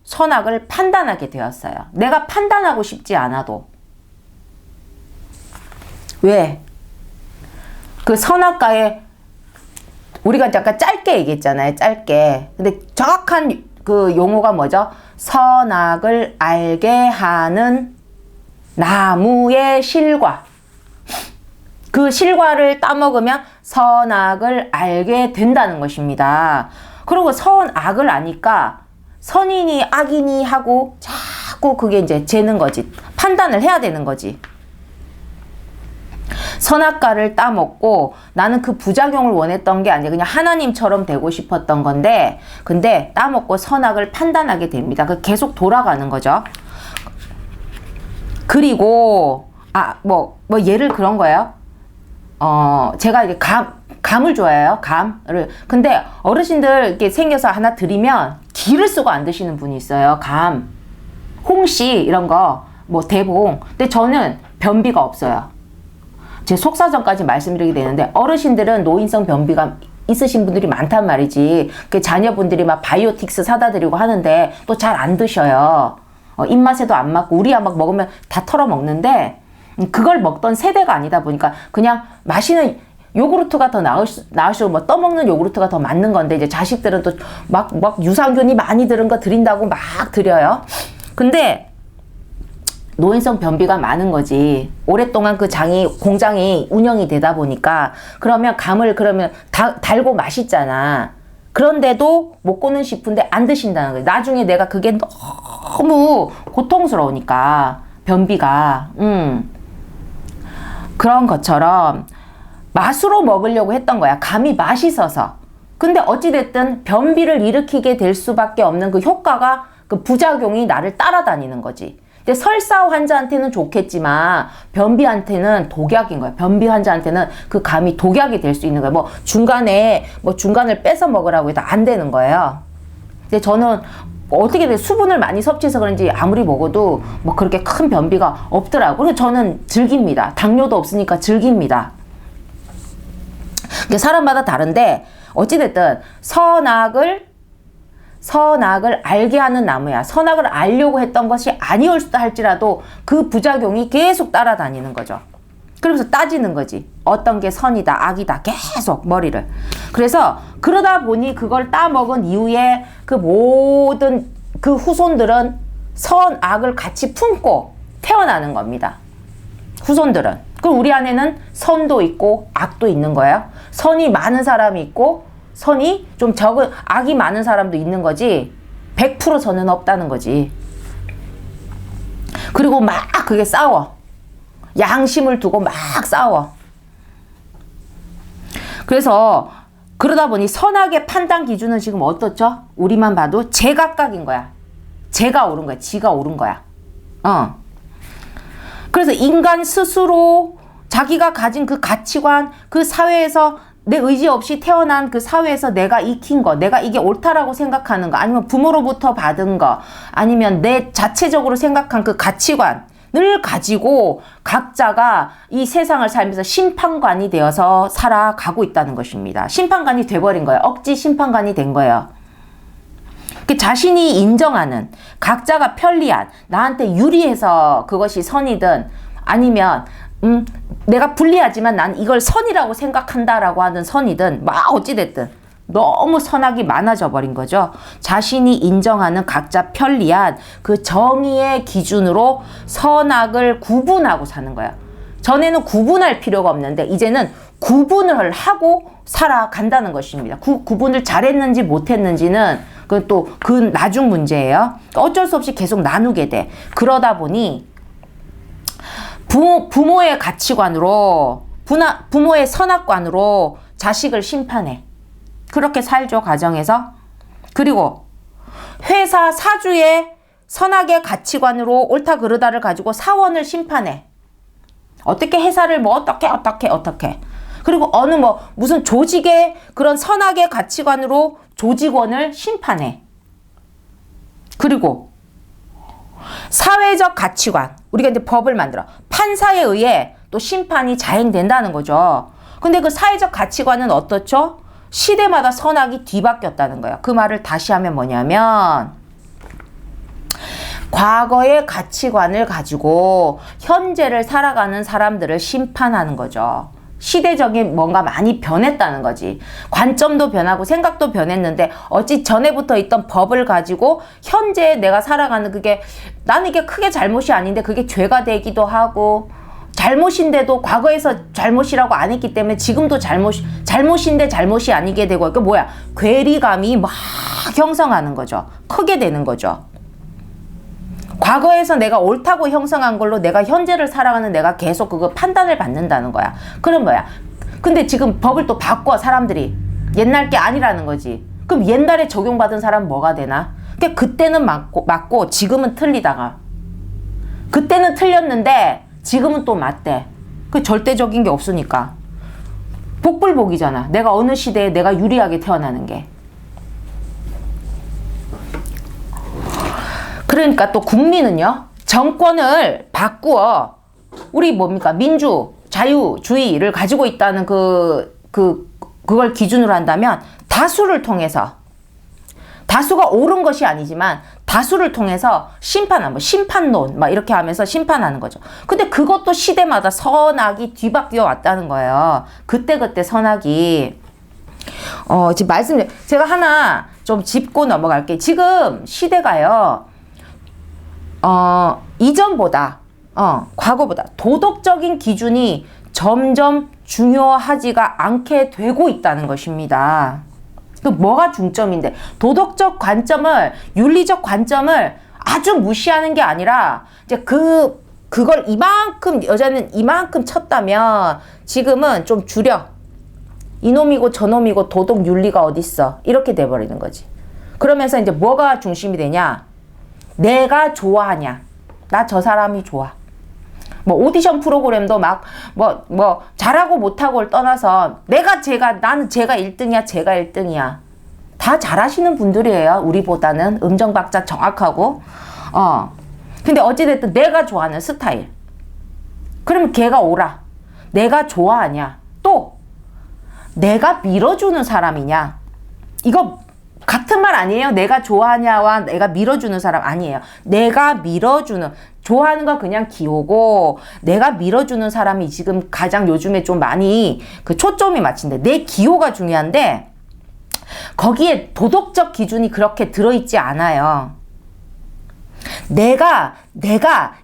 선악을 판단하게 되었어요. 내가 판단하고 싶지 않아도. 왜? 그 선악과에 우리가 잠깐 짧게 얘기했잖아요. 짧게. 근데 정확한 그 용어가 뭐죠? 선악을 알게 하는 나무의 실과. 그 실과를 따먹으면 선악을 알게 된다는 것입니다. 그리고 선악을 아니까 선이니 악이니 하고 자꾸 그게 이제 재는 거지. 판단을 해야 되는 거지. 선악과를 따먹고 나는 그 부작용을 원했던 게 아니라 그냥 하나님처럼 되고 싶었던 건데, 근데 따먹고 선악을 판단하게 됩니다. 그 계속 돌아가는 거죠. 그리고 예를 그런 거예요. 제가 이제 감을 좋아해요. 감을. 근데 어르신들 이렇게 생겨서 하나 드리면 기를 쓰고 안 드시는 분이 있어요. 감, 홍시 이런 거, 뭐 대봉. 근데 저는 변비가 없어요. 제 속사정까지 말씀드리게 되는데, 어르신들은 노인성 변비가 있으신 분들이 많단 말이지. 그 자녀분들이 막 바이오틱스 사다 드리고 하는데 또 잘 안 드셔요. 입맛에도 안 맞고 우리야 막 먹으면 다 털어 먹는데, 그걸 먹던 세대가 아니다 보니까 그냥 마시는 요구르트가 더 나으시고 뭐 떠먹는 요구르트가 더 맞는 건데, 이제 자식들은 또 막 유산균이 많이 들은 거 드린다고 막 드려요. 근데 노인성 변비가 많은 거지. 오랫동안 그 공장이 운영이 되다 보니까, 그러면 감을 그러면 달고 맛있잖아. 그런데도 먹고는 싶은데 안 드신다는 거예요. 나중에 내가 그게 너무 고통스러우니까, 변비가. 그런 것처럼 맛으로 먹으려고 했던 거야. 감이 맛있어서. 근데 어찌됐든 변비를 일으키게 될 수밖에 없는 그 효과가, 그 부작용이 나를 따라다니는 거지. 근데 설사 환자한테는 좋겠지만 변비한테는 독약인 거예요. 변비 환자한테는 그 감이 독약이 될 수 있는 거예요. 중간을 뺏어 먹으라고 해도 안 되는 거예요. 근데 저는 어떻게 돼, 수분을 많이 섭취해서 그런지 아무리 먹어도 뭐 그렇게 큰 변비가 없더라고요. 그래서 저는 즐깁니다. 당뇨도 없으니까 즐깁니다. 사람마다 다른데, 어찌됐든 선악을 알게 하는 나무야. 선악을 알려고 했던 것이 아니었다 할지라도 그 부작용이 계속 따라다니는 거죠. 그러면서 따지는 거지. 어떤 게 선이다, 악이다, 계속 머리를. 그래서 그러다 보니 그걸 따먹은 이후에 그 모든 그 후손들은 선악을 같이 품고 태어나는 겁니다. 후손들은. 그럼 우리 안에는 선도 있고 악도 있는 거예요. 선이 많은 사람이 있고 선이 좀 적은, 악이 많은 사람도 있는 거지 100% 선은 없다는 거지. 그리고 막 그게 싸워. 양심을 두고 막 싸워. 그래서 그러다 보니 선악의 판단 기준은 지금 어떻죠? 우리만 봐도 제각각인 거야. 제가 옳은 거야. 지가 옳은 거야. 그래서 인간 스스로 자기가 가진 그 가치관, 그 사회에서 내 의지 없이 태어난 그 사회에서 내가 익힌 거, 내가 이게 옳다라고 생각하는 거, 아니면 부모로부터 받은 거, 아니면 내 자체적으로 생각한 그 가치관을 가지고 각자가 이 세상을 살면서 심판관이 되어서 살아가고 있다는 것입니다. 심판관이 돼버린 거예요. 억지 심판관이 된 거예요. 자신이 인정하는, 각자가 편리한, 나한테 유리해서 그것이 선이든 아니면 내가 불리하지만 난 이걸 선이라고 생각한다라고 하는 선이든 막 어찌됐든 너무 선악이 많아져 버린 거죠. 자신이 인정하는 각자 편리한 그 정의의 기준으로 선악을 구분하고 사는 거예요. 전에는 구분할 필요가 없는데 이제는 구분을 하고 살아간다는 것입니다. 구분을 잘했는지 못했는지는 그 나중 문제예요. 어쩔 수 없이 계속 나누게 돼. 그러다 보니 부모의 가치관으로, 부모의 선악관으로 자식을 심판해. 그렇게 살죠, 가정에서. 그리고 회사 사주의 선악의 가치관으로 옳다 그르다를 가지고 사원을 심판해. 어떻게 회사를 어떻게. 그리고 무슨 조직의 그런 선악의 가치관으로 조직원을 심판해. 그리고 사회적 가치관, 우리가 이제 법을 만들어 판사에 의해 또 심판이 자행된다는 거죠. 근데 그 사회적 가치관은 어떻죠? 시대마다 선악이 뒤바뀌었다는 거예요. 그 말을 다시 하면 뭐냐면, 과거의 가치관을 가지고 현재를 살아가는 사람들을 심판하는 거죠. 시대적인 뭔가 많이 변했다는 거지. 관점도 변하고 생각도 변했는데 어찌 전에부터 있던 법을 가지고 현재 내가 살아가는 나는 이게 크게 잘못이 아닌데 그게 죄가 되기도 하고, 잘못인데도 과거에서 잘못이라고 안 했기 때문에 지금도 잘못인데 잘못이 아니게 되고, 괴리감이 막 형성하는 거죠. 크게 되는 거죠. 과거에서 내가 옳다고 형성한 걸로 내가 현재를 살아가는 내가 계속 그거 판단을 받는다는 거야. 그럼 근데 지금 법을 또 바꿔, 사람들이. 옛날 게 아니라는 거지. 그럼 옛날에 적용받은 사람은 뭐가 되나? 그때는 맞고 지금은 틀리다가. 그때는 틀렸는데 지금은 또 맞대. 절대적인 게 없으니까. 복불복이잖아. 내가 어느 시대에 내가 유리하게 태어나는 게. 그러니까 또 국민은요, 정권을 바꾸어 우리 민주 자유주의를 가지고 있다는 그걸 기준으로 한다면 다수를 통해서, 다수가 옳은 것이 아니지만 다수를 통해서 심판하는, 심판론 막 이렇게 하면서 심판하는 거죠. 근데 그것도 시대마다 선악이 뒤바뀌어 왔다는 거예요. 그때그때 선악이. 지금 제가 하나 좀 짚고 넘어갈게요. 지금 시대가요, 이전보다, 과거보다 도덕적인 기준이 점점 중요하지가 않게 되고 있다는 것입니다. 그 뭐가 중점인데, 도덕적 관점을, 윤리적 관점을 아주 무시하는 게 아니라, 이제 그걸 이만큼, 여자는 이만큼 쳤다면 지금은 좀 줄여. 이놈이고 저놈이고 도덕 윤리가 어딨어. 이렇게 돼버리는 거지. 그러면서 이제 뭐가 중심이 되냐? 내가 좋아하냐? 나 저 사람이 좋아. 뭐 오디션 프로그램도 막 잘하고 못하고를 떠나서 나는 제가 1등이야, 제가 1등이야. 다 잘하시는 분들이에요. 우리보다는 음정 박자 정확하고. 근데 어찌됐든 내가 좋아하는 스타일. 그러면 걔가 오라. 내가 좋아하냐? 또 내가 밀어주는 사람이냐? 이거 같은 말 아니에요? 내가 좋아하냐와 내가 밀어주는 사람 아니에요. 내가 밀어주는, 좋아하는 건 그냥 기호고, 내가 밀어주는 사람이 지금 가장 요즘에 좀 많이 그 초점이 맞춘데, 내 기호가 중요한데 거기에 도덕적 기준이 그렇게 들어있지 않아요. 내가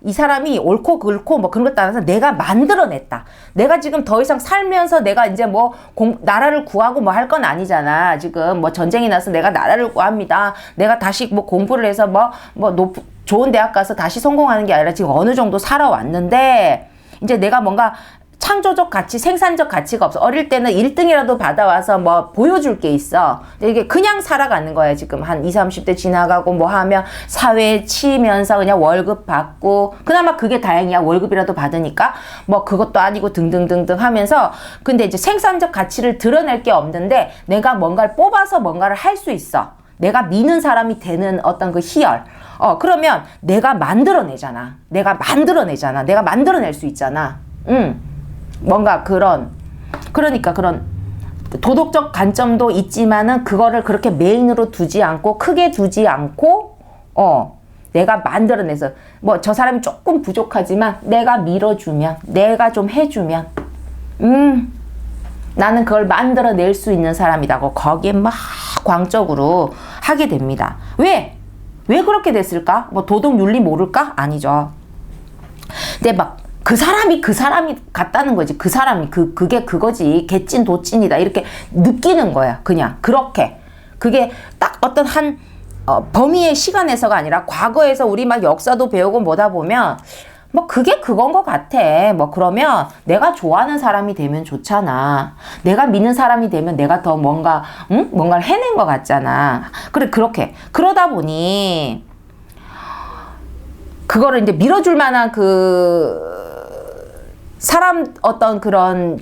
이 사람이 옳고 그렇고 뭐 그런 것 따라서 내가 만들어냈다. 내가 지금 더 이상 살면서 내가 이제 뭐 나라를 구하고 뭐 할 건 아니잖아. 지금 뭐 전쟁이 나서 내가 나라를 구합니다. 내가 다시 뭐 공부를 해서 좋은 대학 가서 다시 성공하는 게 아니라 지금 어느 정도 살아왔는데, 이제 내가 뭔가 창조적 가치, 생산적 가치가 없어. 어릴 때는 1등이라도 받아와서 뭐 보여줄 게 있어. 이게 그냥 살아가는 거야. 지금 한 20, 30대 지나가고 뭐 하면 사회에 치면서 그냥 월급 받고, 그나마 그게 다행이야. 월급이라도 받으니까. 뭐 그것도 아니고 등등등등 하면서, 근데 이제 생산적 가치를 드러낼 게 없는데 내가 뭔가를 뽑아서 뭔가를 할 수 있어. 내가 미는 사람이 되는 어떤 그 희열. 그러면 내가 만들어내잖아. 내가 만들어낼 수 있잖아. 뭔가 그러니까 그런 도덕적 관점도 있지만은 그거를 그렇게 메인으로 두지 않고, 크게 두지 않고, 내가 만들어내서, 뭐 저 사람이 조금 부족하지만 내가 밀어주면, 내가 좀 해주면, 나는 그걸 만들어낼 수 있는 사람이라고 거기에 막 광적으로 하게 됩니다. 왜 그렇게 됐을까? 뭐 도덕 윤리 모를까? 아니죠. 근데 그 사람이 같다는 거지. 그 사람이 그게 그거지. 개찐 도찐이다. 이렇게 느끼는 거야. 그냥 그렇게. 그게 딱 어떤 한 범위의 시간에서가 아니라 과거에서 우리 막 역사도 배우고 뭐다 보면 뭐 그게 그건 것 같아. 뭐 그러면 내가 좋아하는 사람이 되면 좋잖아. 내가 믿는 사람이 되면 내가 더 뭔가를 해낸 것 같잖아. 그렇게 그러다 보니 그거를 이제 밀어줄 만한 사람 어떤 그런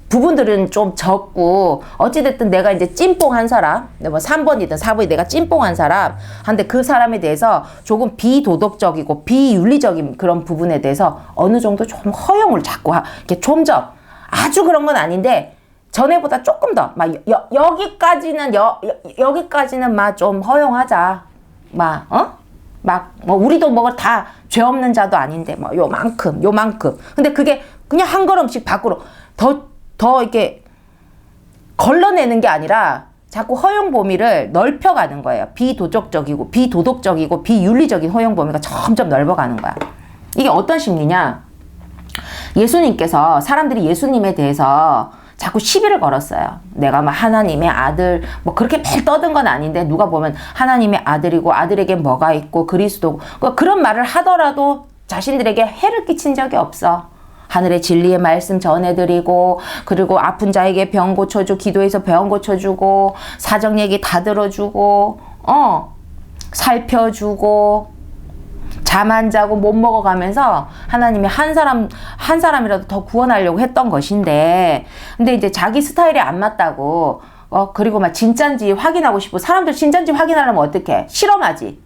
부분들은 좀 적고, 어찌됐든 내가 이제 찜뽕한 사람, 뭐 3번이든 4번이 내가 찜뽕한 사람 한데, 그 사람에 대해서 조금 비도덕적이고 비윤리적인 그런 부분에 대해서 어느 정도 좀 허용을 자꾸 이렇게 좀 더, 아주 그런 건 아닌데 전에보다 조금 더 여기까지는 좀 허용하자. 우리도 뭐 다 죄 없는 자도 아닌데, 요만큼. 근데 그게 그냥 한 걸음씩 밖으로 더 이렇게 걸러내는 게 아니라 자꾸 허용 범위를 넓혀가는 거예요. 비도덕적이고 비윤리적인 허용 범위가 점점 넓어가는 거야. 이게 어떤 심리냐? 예수님께서, 사람들이 예수님에 대해서 자꾸 시비를 걸었어요. 내가 하나님의 아들, 그렇게 매일 떠든 건 아닌데, 누가 보면 하나님의 아들이고 아들에게 뭐가 있고 그리스도고, 그런 말을 하더라도 자신들에게 해를 끼친 적이 없어. 하늘의 진리의 말씀 전해드리고, 그리고 아픈 자에게 병 고쳐주고, 기도해서 병 고쳐주고, 사정 얘기 다 들어주고, 살펴주고, 잠 안 자고 못 먹어가면서 하나님이 한 사람이라도 더 구원하려고 했던 것인데, 근데 이제 자기 스타일이 안 맞다고, 그리고 진짠지 확인하고 싶고, 사람들 진짠지 확인하려면 어떻게? 실험하지.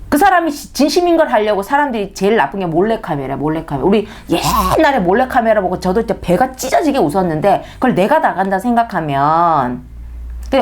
그 사람이 진심인 걸 하려고 사람들이 제일 나쁜 게 몰래카메라. 우리 옛날에 몰래카메라 보고 저도 진짜 배가 찢어지게 웃었는데 그걸 내가 나간다 생각하면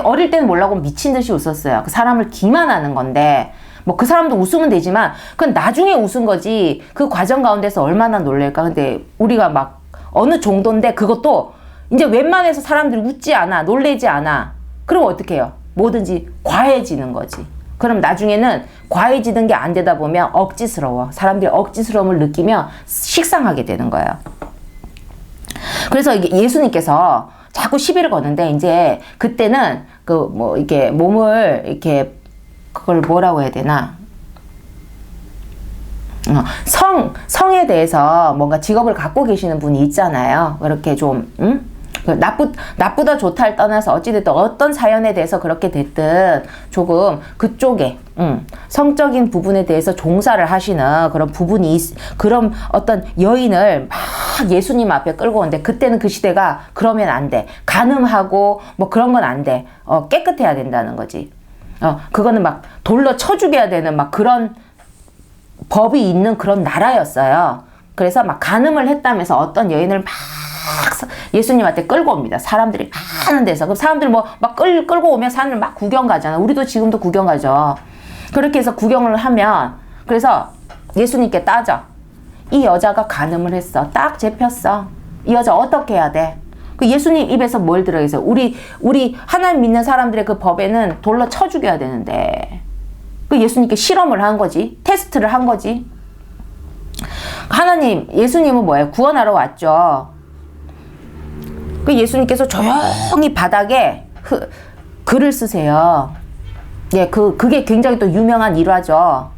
어릴 때는 몰라고 미친 듯이 웃었어요. 그 사람을 기만하는 건데 뭐 그 사람도 웃으면 되지만 그건 나중에 웃은 거지 그 과정 가운데서 얼마나 놀랄까. 근데 우리가 막 어느 정도인데 그것도 이제 웬만해서 사람들이 웃지 않아, 놀래지 않아. 그럼 어떻게 해요? 뭐든지 과해지는 거지. 그럼 나중에는 과해지는 게 안 되다 보면 억지스러워. 사람들이 억지스러움을 느끼면 식상하게 되는 거예요. 그래서 이게 예수님께서 자꾸 시비를 거는데 이제 그때는 그 뭐 이렇게 몸을 이렇게 그걸 뭐라고 해야 되나? 성에 대해서 뭔가 직업을 갖고 계시는 분이 있잖아요. 그렇게 좀, 나쁘다 좋다를 떠나서 어찌됐든 어떤 사연에 대해서 그렇게 됐든 조금 그쪽에, 성적인 부분에 대해서 종사를 하시는 그런 부분이, 그런 어떤 여인을 막 예수님 앞에 끌고 오는데 그때는 그 시대가 그러면 안 돼. 간음하고 뭐 그런 건 안 돼. 깨끗해야 된다는 거지. 그거는 막 돌로 쳐 죽여야 되는 막 그런 법이 있는 그런 나라였어요. 그래서 막 간음을 했다면서 어떤 여인을 막 예수님한테 끌고 옵니다. 사람들이 많은 데서. 그럼 사람들 뭐 막 끌고 오면 사람들 막 구경 가잖아. 우리도 지금도 구경 가죠. 그렇게 해서 구경을 하면 그래서 예수님께 따져. 이 여자가 간음을 했어. 딱 잡혔어. 이 여자 어떻게 해야 돼? 그 예수님 입에서 뭘 들어있어요? 우리 하나님 믿는 사람들의 그 법에는 돌로 쳐 죽여야 되는데 그 예수님께 실험을 한 거지. 테스트를 한 거지. 하나님, 예수님은 뭐예요? 구원하러 왔죠. 그 예수님께서 조용히 바닥에 글을 쓰세요. 예, 그게 굉장히 또 유명한 일화죠.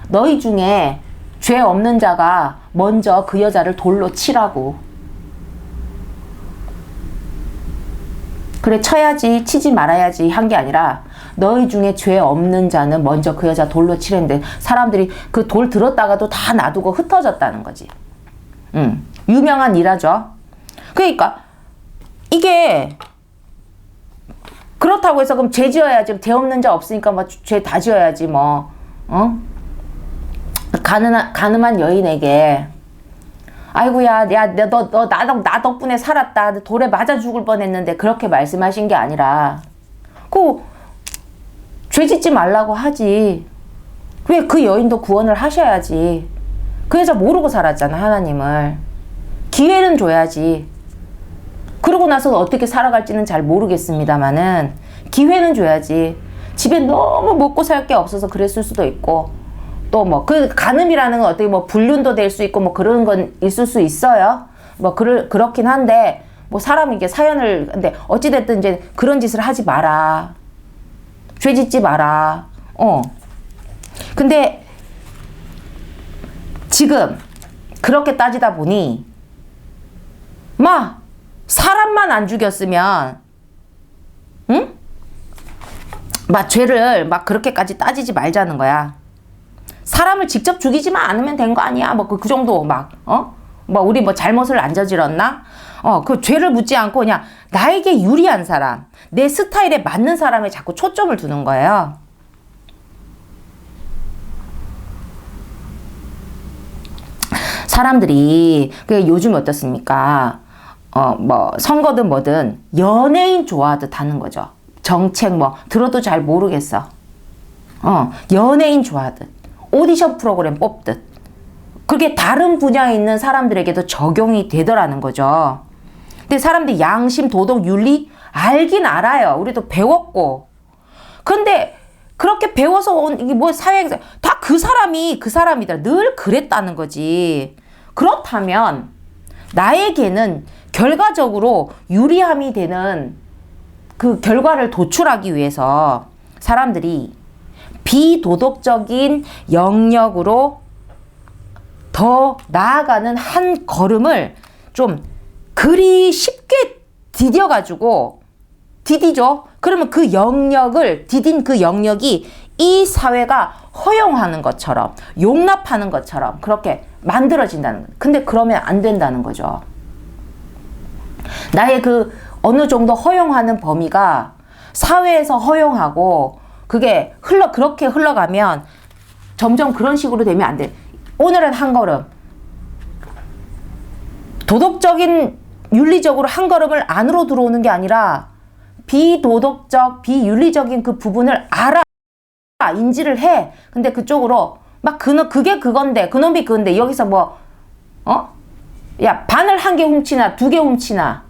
너희 중에 죄 없는 자가 먼저 그 여자를 돌로 치라고. 그래, 쳐야지, 치지 말아야지 한 게 아니라 너희 중에 죄 없는 자는 먼저 그 여자 돌로 치랬는데 사람들이 그 돌 들었다가도 다 놔두고 흩어졌다는 거지. 유명한 일화죠. 그러니까 이게 그렇다고 해서 그럼 죄 지어야지. 죄 없는 자 없으니까 뭐 죄 다 지어야지 뭐. 가늠한 여인에게 아이고야, 나 덕분에 살았다. 돌에 맞아 죽을 뻔했는데 그렇게 말씀하신 게 아니라 죄 짓지 말라고 하지. 왜 그 여인도 구원을 하셔야지. 그 여자 모르고 살았잖아, 하나님을. 기회는 줘야지. 그러고 나서 어떻게 살아갈지는 잘 모르겠습니다만은 기회는 줘야지. 집에 너무 먹고 살 게 없어서 그랬을 수도 있고 또 뭐 그 간음이라는 건 어떻게 뭐 불륜도 될 수 있고 뭐 그런 건 있을 수 있어요. 뭐 그렇긴 한데 뭐 사람이 이게 사연을 근데 어찌 됐든 이제 그런 짓을 하지 마라. 죄 짓지 마라. 근데 지금 그렇게 따지다 보니 사람만 안 죽였으면 죄를 그렇게까지 따지지 말자는 거야. 사람을 직접 죽이지만 않으면 된 거 아니야? 그 정도 우리 뭐 잘못을 안 저질렀나? 그 죄를 묻지 않고 그냥 나에게 유리한 사람, 내 스타일에 맞는 사람에 자꾸 초점을 두는 거예요. 사람들이 요즘 어떻습니까? 선거든 뭐든 연예인 좋아하듯 하는 거죠. 정책 들어도 잘 모르겠어. 연예인 좋아하듯. 오디션 프로그램 뽑듯. 그게 다른 분야에 있는 사람들에게도 적용이 되더라는 거죠. 근데 사람들이 양심, 도덕, 윤리 알긴 알아요. 우리도 배웠고. 근데 그렇게 배워서 온 이게 사회에서 다 그 사람이다. 늘 그랬다는 거지. 그렇다면 나에게는 결과적으로 유리함이 되는 그 결과를 도출하기 위해서 사람들이 비도덕적인 영역으로 더 나아가는 한 걸음을 좀 그리 쉽게 디디죠. 그러면 그 영역을 디딘 그 영역이 이 사회가 허용하는 것처럼 용납하는 것처럼 그렇게 만들어진다는 거예요. 근데 그러면 안 된다는 거죠. 나의 그 어느 정도 허용하는 범위가 사회에서 허용하고 그게 그렇게 흘러가면 점점 그런 식으로 되면 안 돼. 오늘은 한 걸음. 도덕적인, 윤리적으로 한 걸음을 안으로 들어오는 게 아니라 비도덕적, 비윤리적인 그 부분을 알아. 인지를 해. 근데 그쪽으로 막 그게 그건데, 그놈이 그건데, 여기서 뭐, 야, 바늘 한 개 훔치나, 두 개 훔치나.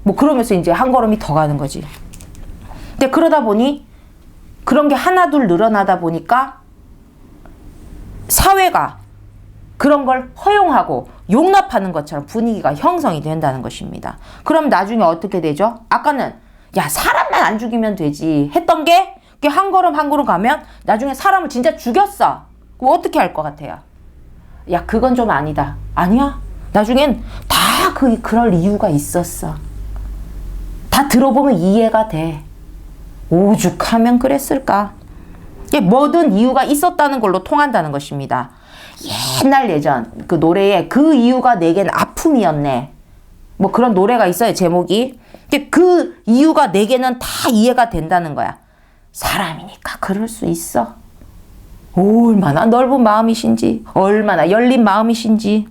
뭐 그러면서 이제 한 걸음이 더 가는 거지. 근데 그러다 보니, 그런 게 하나둘 늘어나다 보니까, 사회가 그런 걸 허용하고 용납하는 것처럼 분위기가 형성이 된다는 것입니다. 그럼 나중에 어떻게 되죠? 아까는 야, 사람만 안 죽이면 되지 했던 게 한 걸음 한 걸음 가면 나중에 사람을 진짜 죽였어. 그럼 어떻게 할 것 같아요? 야, 그건 좀 아니다. 아니야. 나중엔 다 그럴 이유가 있었어. 다 들어보면 이해가 돼. 오죽하면 그랬을까? 뭐든 이유가 있었다는 걸로 통한다는 것입니다. 옛날 예전 그 노래에 그 이유가 내겐 아픔이었네. 뭐 그런 노래가 있어요, 제목이. 근데 그 이유가 내게는 다 이해가 된다는 거야. 사람이니까 그럴 수 있어. 얼마나 넓은 마음이신지, 얼마나 열린 마음이신지.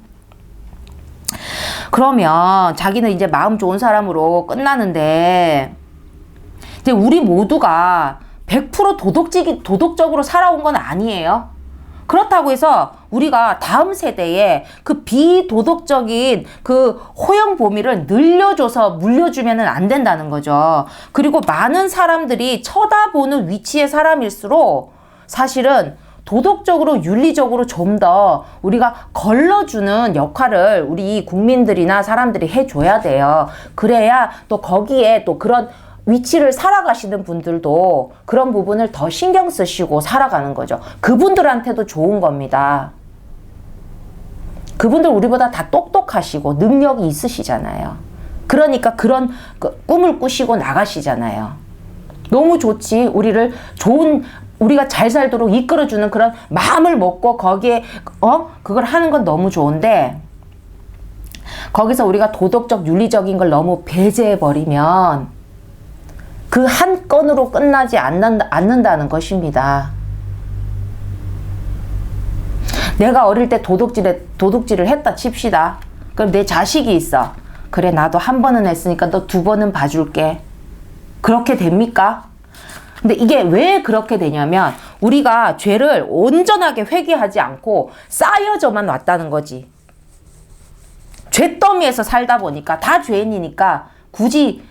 그러면 자기는 이제 마음 좋은 사람으로 끝나는데, 이제 우리 모두가 100% 도덕적으로 살아온 건 아니에요. 그렇다고 해서 우리가 다음 세대에 그 비도덕적인 그 호영 범위를 늘려줘서 물려주면 안 된다는 거죠. 그리고 많은 사람들이 쳐다보는 위치의 사람일수록 사실은 도덕적으로, 윤리적으로 좀 더 우리가 걸러주는 역할을 우리 국민들이나 사람들이 해줘야 돼요. 그래야 또 거기에 또 그런 위치를 살아가시는 분들도 그런 부분을 더 신경 쓰시고 살아가는 거죠. 그분들한테도 좋은 겁니다. 그분들 우리보다 다 똑똑하시고 능력이 있으시잖아요. 그러니까 그런 꿈을 꾸시고 나가시잖아요. 너무 좋지. 우리가 잘 살도록 이끌어주는 그런 마음을 먹고 거기에 그걸 하는 건 너무 좋은데, 거기서 우리가 도덕적, 윤리적인 걸 너무 배제해버리면 그 한 건으로 끝나지 않는다는 것입니다. 내가 어릴 때 도둑질을 했다 칩시다. 그럼 내 자식이 있어. 그래, 나도 한 번은 했으니까 너 두 번은 봐줄게. 그렇게 됩니까? 근데 이게 왜 그렇게 되냐면 우리가 죄를 온전하게 회개하지 않고 쌓여져만 왔다는 거지. 죄더미에서 살다 보니까 다 죄인이니까 굳이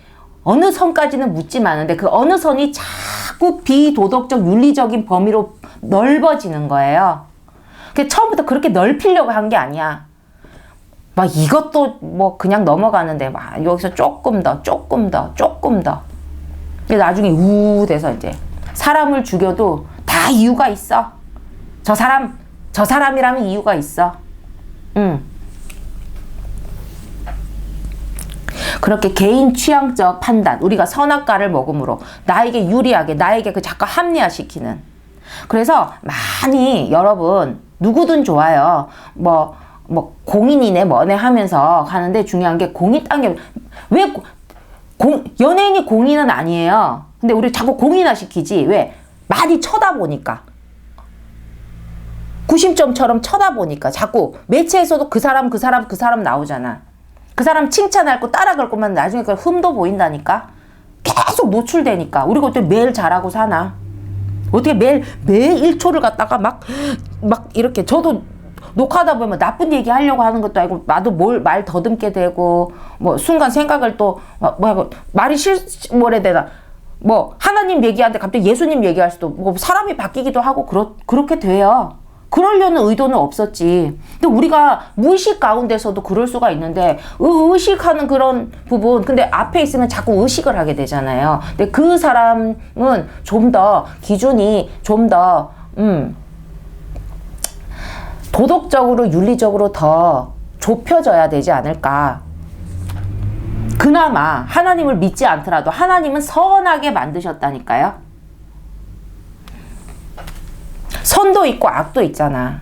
어느 선까지는 묻지 않는데 그 어느 선이 자꾸 비도덕적, 윤리적인 범위로 넓어지는 거예요. 처음부터 그렇게 넓히려고 한 게 아니야. 막 이것도 뭐 그냥 넘어가는데 막 여기서 조금 더. 나중에 돼서 이제 사람을 죽여도 다 이유가 있어. 저 사람이라면 이유가 있어. 그렇게 개인 취향적 판단, 우리가 선악과를 먹음으로 나에게 유리하게, 나에게 자꾸 합리화시키는. 그래서 많이 여러분, 누구든 좋아요. 뭐 공인이네 뭐네 하면서 가는데 중요한 게 공인 딴 게, 연예인이 공인은 아니에요. 근데 우리 자꾸 공인화시키지. 왜? 많이 쳐다보니까. 구심점처럼 쳐다보니까 자꾸 매체에서도 그 사람 나오잖아. 그 사람 칭찬할 거 따라갈 거면 나중에 그 흠도 보인다니까. 계속 노출되니까. 우리가 어떻게 매일 잘하고 사나? 어떻게 매일 1초를 갖다가 막 이렇게, 저도 녹화하다 보면 나쁜 얘기 하려고 하는 것도 아니고 나도 말 더듬게 되고 뭐 순간 생각을 또 말이 하나님 얘기하는데 갑자기 예수님 얘기할 수도, 뭐 사람이 바뀌기도 하고 그렇게 돼요. 그러려는 의도는 없었지. 근데 우리가 무의식 가운데서도 그럴 수가 있는데 의식하는 그런 부분, 근데 앞에 있으면 자꾸 의식을 하게 되잖아요. 근데 그 사람은 좀 더 기준이 좀 더 도덕적으로, 윤리적으로 더 좁혀져야 되지 않을까. 그나마 하나님을 믿지 않더라도 하나님은 선하게 만드셨다니까요. 선도 있고 악도 있잖아.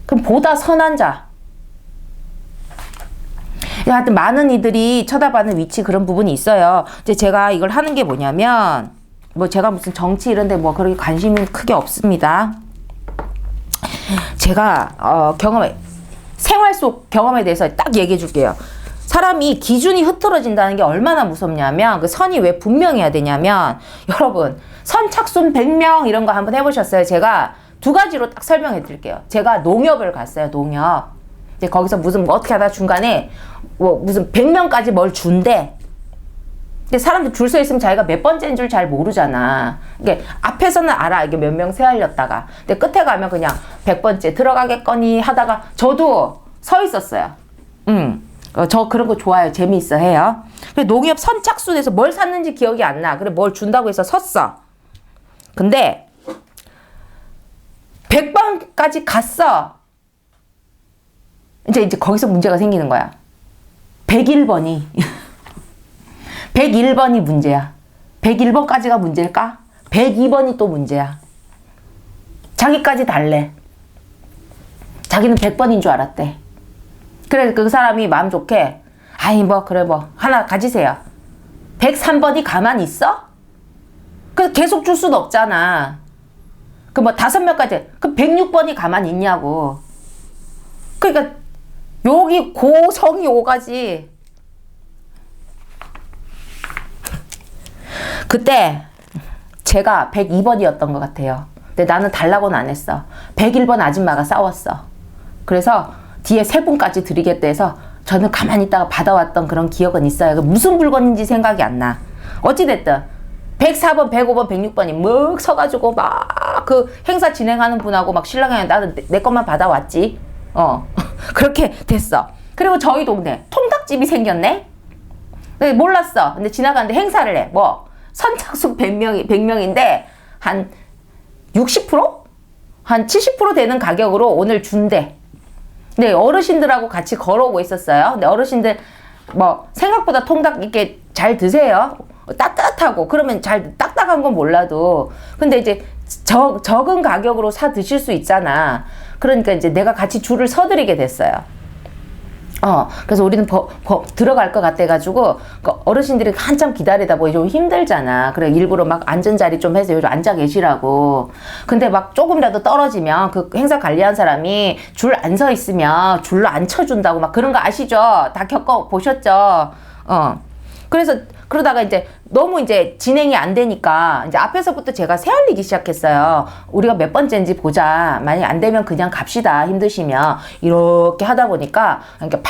그럼 보다 선한 자. 하여튼 많은 이들이 쳐다봤는 위치, 그런 부분이 있어요. 이제 제가 이걸 하는 게 뭐냐면, 제가 무슨 정치 이런데 그렇게 관심이 크게 없습니다. 제가 생활 속 경험에 대해서 딱 얘기해 줄게요. 사람이 기준이 흐트러진다는 게 얼마나 무섭냐면, 그 선이 왜 분명해야 되냐면, 여러분 선착순 100명 이런 거 한번 해보셨어요? 제가 두 가지로 딱 설명해 드릴게요. 제가 농협을 갔어요. 농협. 근데 거기서 무슨 뭐 어떻게 하다 중간에 뭐 무슨 100명까지 뭘 준대. 근데 사람들 줄 서 있으면 자기가 몇 번째인 줄 잘 모르잖아. 이게 앞에서는 알아. 이게 몇 명 세알렸다가. 근데 끝에 가면 그냥 100번째 들어가겠거니 하다가 저도 서 있었어요. 저 그런 거 좋아요. 재미있어 해요. 그래, 농협 선착순에서 뭘 샀는지 기억이 안 나. 그래, 뭘 준다고 해서 섰어. 근데 100번까지 갔어. 이제 거기서 문제가 생기는 거야. 101번이 101번이 문제야. 101번까지가 문제일까? 102번이 또 문제야. 자기까지 달래. 자기는 100번인 줄 알았대. 그래, 그 사람이 마음 좋게, 아이, 뭐, 그래, 뭐, 하나 가지세요. 103번이 가만히 있어? 그 계속 줄 수는 없잖아. 그 뭐, 5명까지. 그 106번이 가만히 있냐고. 그러니까, 여기 고성이 오가지. 그때, 제가 102번이었던 것 같아요. 근데 나는 달라고는 안 했어. 101번 아줌마가 싸웠어. 그래서, 뒤에 3분까지 드리겠다 해서 저는 가만히 있다가 받아왔던 그런 기억은 있어요. 무슨 물건인지 생각이 안 나. 어찌됐든 104번, 105번, 106번이 묵 서가지고 막 그 행사 진행하는 분하고 막 신랑이 나는 내 것만 받아왔지. 그렇게 됐어. 그리고 저희 동네 통닭집이 생겼네. 근데 몰랐어. 근데 지나가는데 행사를 해. 뭐 선착순 100명인데 한 60%? 한 70% 되는 가격으로 오늘 준대. 네, 어르신들하고 같이 걸어오고 있었어요. 근데 어르신들 뭐 생각보다 통닭 이렇게 잘 드세요. 따뜻하고 그러면 잘 딱딱한 건 몰라도 근데 이제 적은 가격으로 사 드실 수 있잖아. 그러니까 이제 내가 같이 줄을 서드리게 됐어요. 그래서 우리는 들어갈 것 같아가지고, 그 어르신들이 한참 기다리다 보니 좀 힘들잖아. 그래, 일부러 막 앉은 자리 좀 해서 요즘 앉아 계시라고. 근데 막 조금이라도 떨어지면 그 행사 관리한 사람이 줄 안 서 있으면 줄로 안 쳐준다고 막 그런 거 아시죠? 다 겪어보셨죠? 그래서 그러다가 이제 너무 이제 진행이 안 되니까 이제 앞에서부터 제가 새알리기 시작했어요. 우리가 몇 번째인지 보자. 만약 안 되면 그냥 갑시다. 힘드시면. 이렇게 하다 보니까 그러니까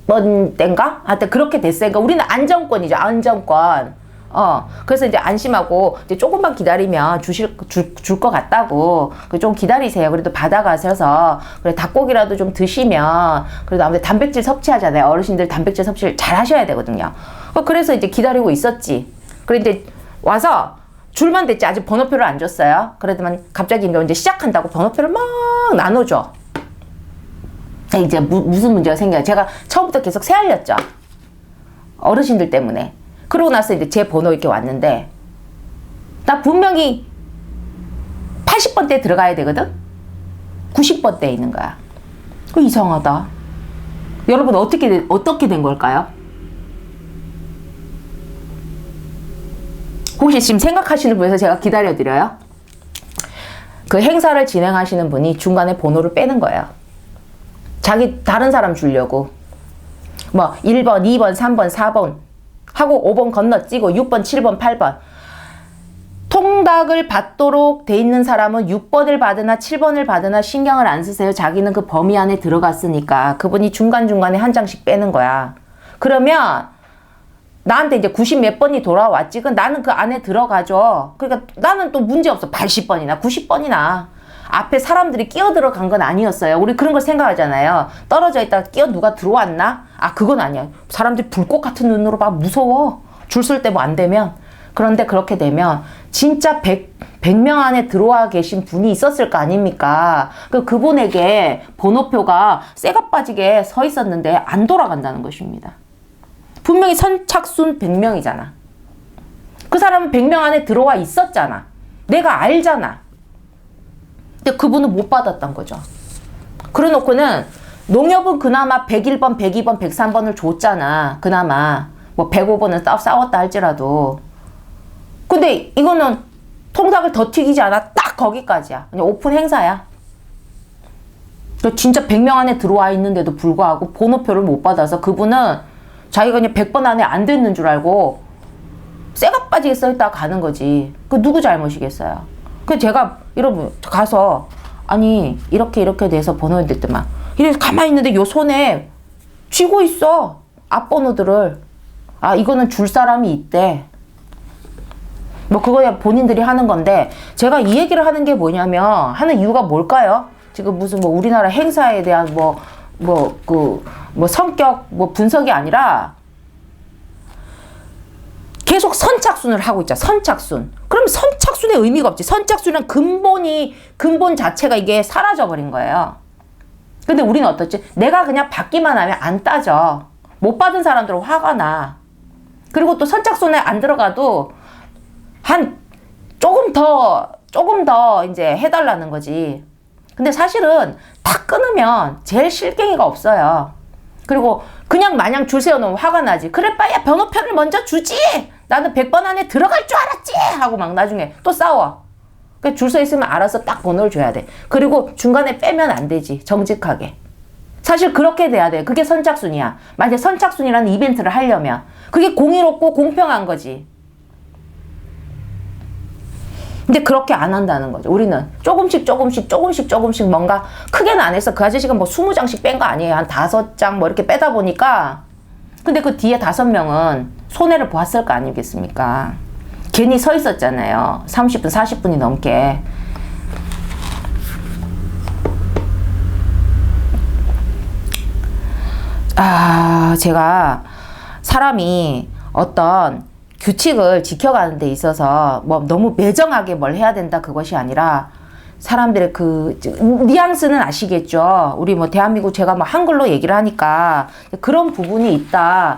80번대인가? 하여튼 그렇게 됐어요. 그러니까 우리는 안정권이죠. 안정권. 그래서 이제 안심하고 이제 조금만 기다리면 줄 것 같다고. 좀 기다리세요. 그래도 받아가셔서 그래 닭고기라도 좀 드시면 그래도 아무래도 단백질 섭취하잖아요. 어르신들 단백질 섭취를 잘 하셔야 되거든요. 그래서 이제 기다리고 있었지. 그래 이제 와서 줄만 됐지. 아직 번호표를 안 줬어요. 그러더만 갑자기 이제 시작한다고 번호표를 막 나눠줘. 이제 무슨 문제가 생겨요. 제가 처음부터 계속 새알렸죠. 어르신들 때문에. 그러고 나서 이제 제 번호 이렇게 왔는데, 나 분명히 80번대에 들어가야 되거든? 90번대에 있는 거야. 이상하다. 여러분, 어떻게 된 걸까요? 혹시 지금 생각하시는 분에서 제가 기다려드려요? 그 행사를 진행하시는 분이 중간에 번호를 빼는 거예요. 자기 다른 사람 주려고. 뭐, 1번, 2번, 3번, 4번. 하고 5번 건너뛰고 6번, 7번, 8번. 통닭을 받도록 돼 있는 사람은 6번을 받으나 7번을 받으나 신경을 안 쓰세요. 자기는 그 범위 안에 들어갔으니까. 그분이 중간중간에 한 장씩 빼는 거야. 그러면 나한테 이제 90 몇 번이 돌아왔지. 그럼 나는 그 안에 들어가죠. 그러니까 나는 또 문제 없어. 80번이나 90번이나. 앞에 사람들이 끼어 들어간 건 아니었어요. 우리 그런 걸 생각하잖아요. 떨어져 있다가 끼어 누가 들어왔나? 그건 아니야. 사람들이 불꽃 같은 눈으로 막 무서워. 줄 쓸 때 뭐 안 되면. 그런데 그렇게 되면 진짜 100명 안에 들어와 계신 분이 있었을 거 아닙니까? 그분에게 번호표가 쇠가 빠지게 서 있었는데 안 돌아간다는 것입니다. 분명히 선착순 100명이잖아. 그 사람은 100명 안에 들어와 있었잖아. 내가 알잖아. 근데 그분은 못 받았던 거죠. 그래 놓고는 농협은 그나마 101번, 102번, 103번을 줬잖아. 그나마. 뭐 105번은 싸웠다 할지라도. 근데 이거는 통닭을 더 튀기지 않아. 딱 거기까지야. 그냥 오픈 행사야. 진짜 100명 안에 들어와 있는데도 불구하고 번호표를 못 받아서 그분은 자기가 그냥 100번 안에 안 됐는 줄 알고 쇠가 빠지게 써있다가 가는 거지. 그 누구 잘못이겠어요. 그 제가 여러분 가서 아니 이렇게 돼서 번호에 됐더만 이래서 가만히 있는데 요 손에 쥐고 있어. 앞번호들을. 아 이거는 줄 사람이 있대. 뭐 그거야 본인들이 하는 건데 제가 이 얘기를 하는 게 뭐냐면 하는 이유가 뭘까요? 지금 무슨 뭐 우리나라 행사에 대한 성격 분석이 아니라 계속 선착순을 하고 있잖아. 선착순. 그럼 선착순의 의미가 없지. 선착순은 근본 자체가 이게 사라져버린 거예요. 근데 우리는 어떻지? 내가 그냥 받기만 하면 안 따져. 못 받은 사람들은 화가 나. 그리고 또 선착순에 안 들어가도 조금 더 이제 해달라는 거지. 근데 사실은 다 끊으면 제일 실갱이가 없어요. 그리고 그냥 마냥 줄 세워놓으면 화가 나지. 그래 빠야 번호표를 먼저 주지. 나는 100번 안에 들어갈 줄 알았지. 하고 막 나중에 또 싸워. 줄 서 있으면 알아서 딱 번호를 줘야 돼. 그리고 중간에 빼면 안 되지. 정직하게. 사실 그렇게 돼야 돼. 그게 선착순이야. 만약에 선착순이라는 이벤트를 하려면 그게 공의롭고 공평한 거지. 근데 그렇게 안 한다는 거죠. 우리는 조금씩 뭔가 크게는 안 했어. 그 아저씨가 뭐 20장씩 뺀 거 아니에요. 한 5장 뭐 이렇게 빼다 보니까. 근데 그 뒤에 5명은 손해를 보았을 거 아니겠습니까? 괜히 서 있었잖아요. 30분, 40분이 넘게. 제가 사람이 어떤 규칙을 지켜가는 데 있어서 뭐 너무 매정하게 뭘 해야 된다 그것이 아니라 사람들의 그 뉘앙스는 아시겠죠? 우리 뭐 대한민국 제가 뭐 한글로 얘기를 하니까 그런 부분이 있다.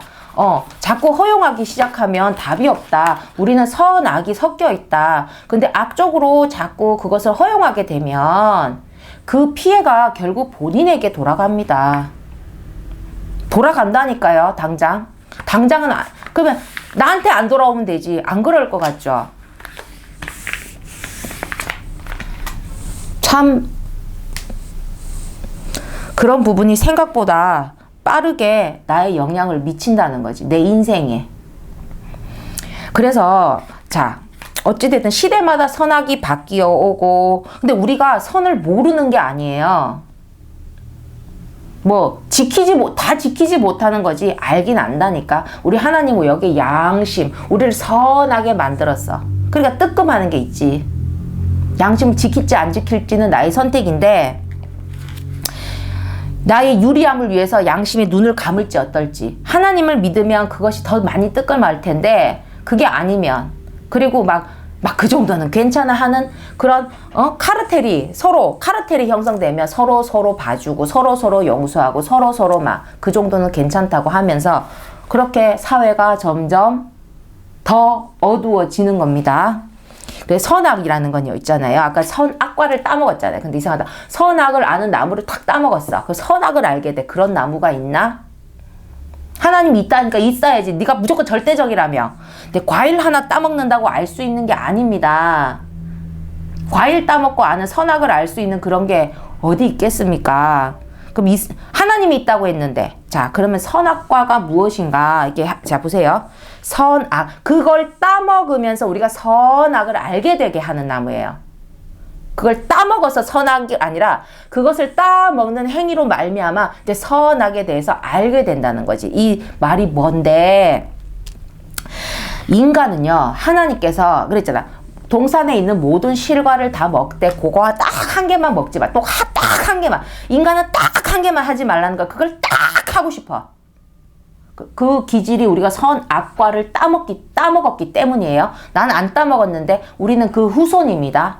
자꾸 허용하기 시작하면 답이 없다. 우리는 선악이 섞여 있다. 근데 악적으로 자꾸 그것을 허용하게 되면 그 피해가 결국 본인에게 돌아갑니다. 돌아간다니까요, 당장. 당장은 그러면 나한테 안 돌아오면 되지. 안 그럴 것 같죠? 참 그런 부분이 생각보다 빠르게 나의 영향을 미친다는 거지. 내 인생에. 그래서 자 어찌됐든 시대마다 선악이 바뀌어 오고 근데 우리가 선을 모르는 게 아니에요. 뭐 다 지키지 못하는 거지 알긴 안다니까. 우리 하나님은 여기 양심 우리를 선하게 만들었어. 그러니까 뜨끔하는 게 있지. 양심을 지킬지 안 지킬지는 나의 선택인데 나의 유리함을 위해서 양심의 눈을 감을지 어떨지. 하나님을 믿으면 그것이 더 많이 뜨끔할 텐데 그게 아니면 그리고 막 그 정도는 괜찮아 하는 그런 카르텔이 형성되면 서로 봐주고 서로 용서하고 서로 막 그 정도는 괜찮다고 하면서 그렇게 사회가 점점 더 어두워지는 겁니다. 그래서 선악이라는 건 있잖아요. 아까 악과를 따먹었잖아요. 근데 이상하다. 선악을 아는 나무를 탁 따먹었어. 그 선악을 알게 돼. 그런 나무가 있나? 하나님이 있다니까 있어야지. 네가 무조건 절대적이라며. 근데 과일 하나 따먹는다고 알 수 있는 게 아닙니다. 과일 따먹고 아는 선악을 알 수 있는 그런 게 어디 있겠습니까? 그럼 하나님이 있다고 했는데 자 그러면 선악과가 무엇인가? 이게 자 보세요. 선악 그걸 따먹으면서 우리가 선악을 알게 되게 하는 나무예요. 그걸 따먹어서 선악이 아니라 그것을 따먹는 행위로 말미암아 이제 선악에 대해서 알게 된다는 거지. 이 말이 뭔데 인간은요 하나님께서 그랬잖아. 동산에 있는 모든 실과를 다 먹되 그거 딱 한 개만 먹지 마. 또 딱 한 개만. 인간은 딱 한 개만 하지 말라는 거야. 그걸 딱 하고 싶어. 그 기질이 우리가 선악과를 따먹었기 때문이에요. 난 안 따먹었는데 우리는 그 후손입니다.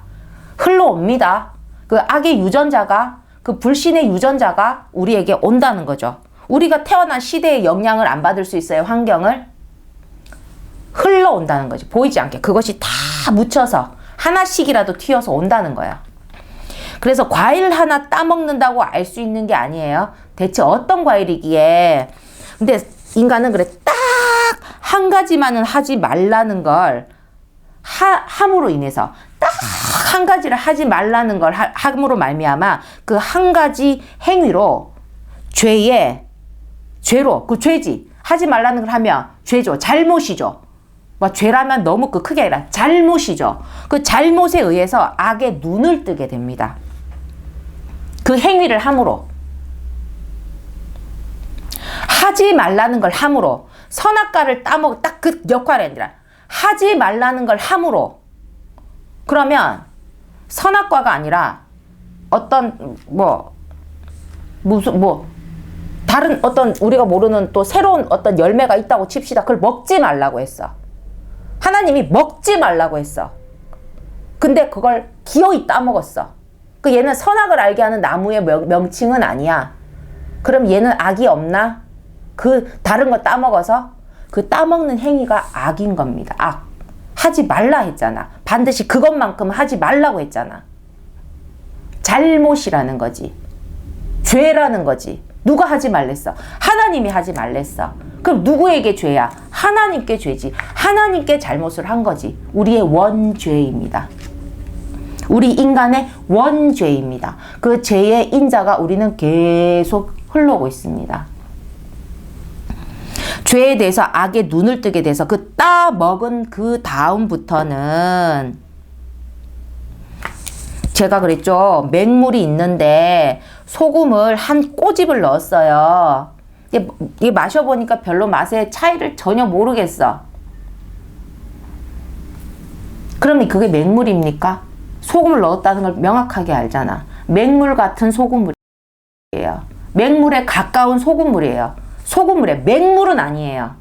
흘러옵니다. 그 악의 유전자가 그 불신의 유전자가 우리에게 온다는 거죠. 우리가 태어난 시대의 영향을 안 받을 수 있어요. 환경을 흘러온다는 거지. 보이지 않게 그것이 다 묻혀서 하나씩이라도 튀어서 온다는 거야. 그래서 과일 하나 따먹는다고 알 수 있는 게 아니에요. 대체 어떤 과일이기에. 근데 인간은 그래 딱 한 가지만은 하지 말라는 걸 함으로 인해서 딱 한 가지를 하지 말라는 걸 함으로 말미암아 그 한 가지 행위로 죄로 그 죄지 하지 말라는 걸 하면 죄죠. 잘못이죠. 뭐 죄라면 너무 그 크게 아니라 잘못이죠. 그 잘못에 의해서 악의 눈을 뜨게 됩니다. 그 행위를 함으로 하지 말라는 걸 함으로 선악과를 따먹 딱 그 역할이 아니라 하지 말라는 걸 함으로 그러면 선악과가 아니라 어떤 다른 어떤 우리가 모르는 또 새로운 어떤 열매가 있다고 칩시다. 그걸 먹지 말라고 했어. 하나님이 먹지 말라고 했어. 근데 그걸 기어이 따먹었어. 그 얘는 선악을 알게 하는 나무의 명칭은 아니야. 그럼 얘는 악이 없나? 그 다른 거 따먹어서 그 따먹는 행위가 악인 겁니다. 악. 하지 말라 했잖아. 반드시 그것만큼 하지 말라고 했잖아. 잘못이라는 거지. 죄라는 거지. 누가 하지 말랬어? 하나님이 하지 말랬어. 그럼 누구에게 죄야? 하나님께 죄지. 하나님께 잘못을 한 거지. 우리의 원죄입니다. 우리 인간의 원죄입니다. 그 죄의 인자가 우리는 계속 흘러오고 있습니다. 죄에 대해서 악의 눈을 뜨게 돼서 그 따먹은 그 다음부터는 제가 그랬죠. 맹물이 있는데 소금을 한 꼬집을 넣었어요. 이게 마셔보니까 별로 맛의 차이를 전혀 모르겠어. 그러면 그게 맹물입니까? 소금을 넣었다는 걸 명확하게 알잖아. 맹물 같은 소금물이에요. 맹물에 가까운 소금물이에요. 소금물에 맹물은 아니에요.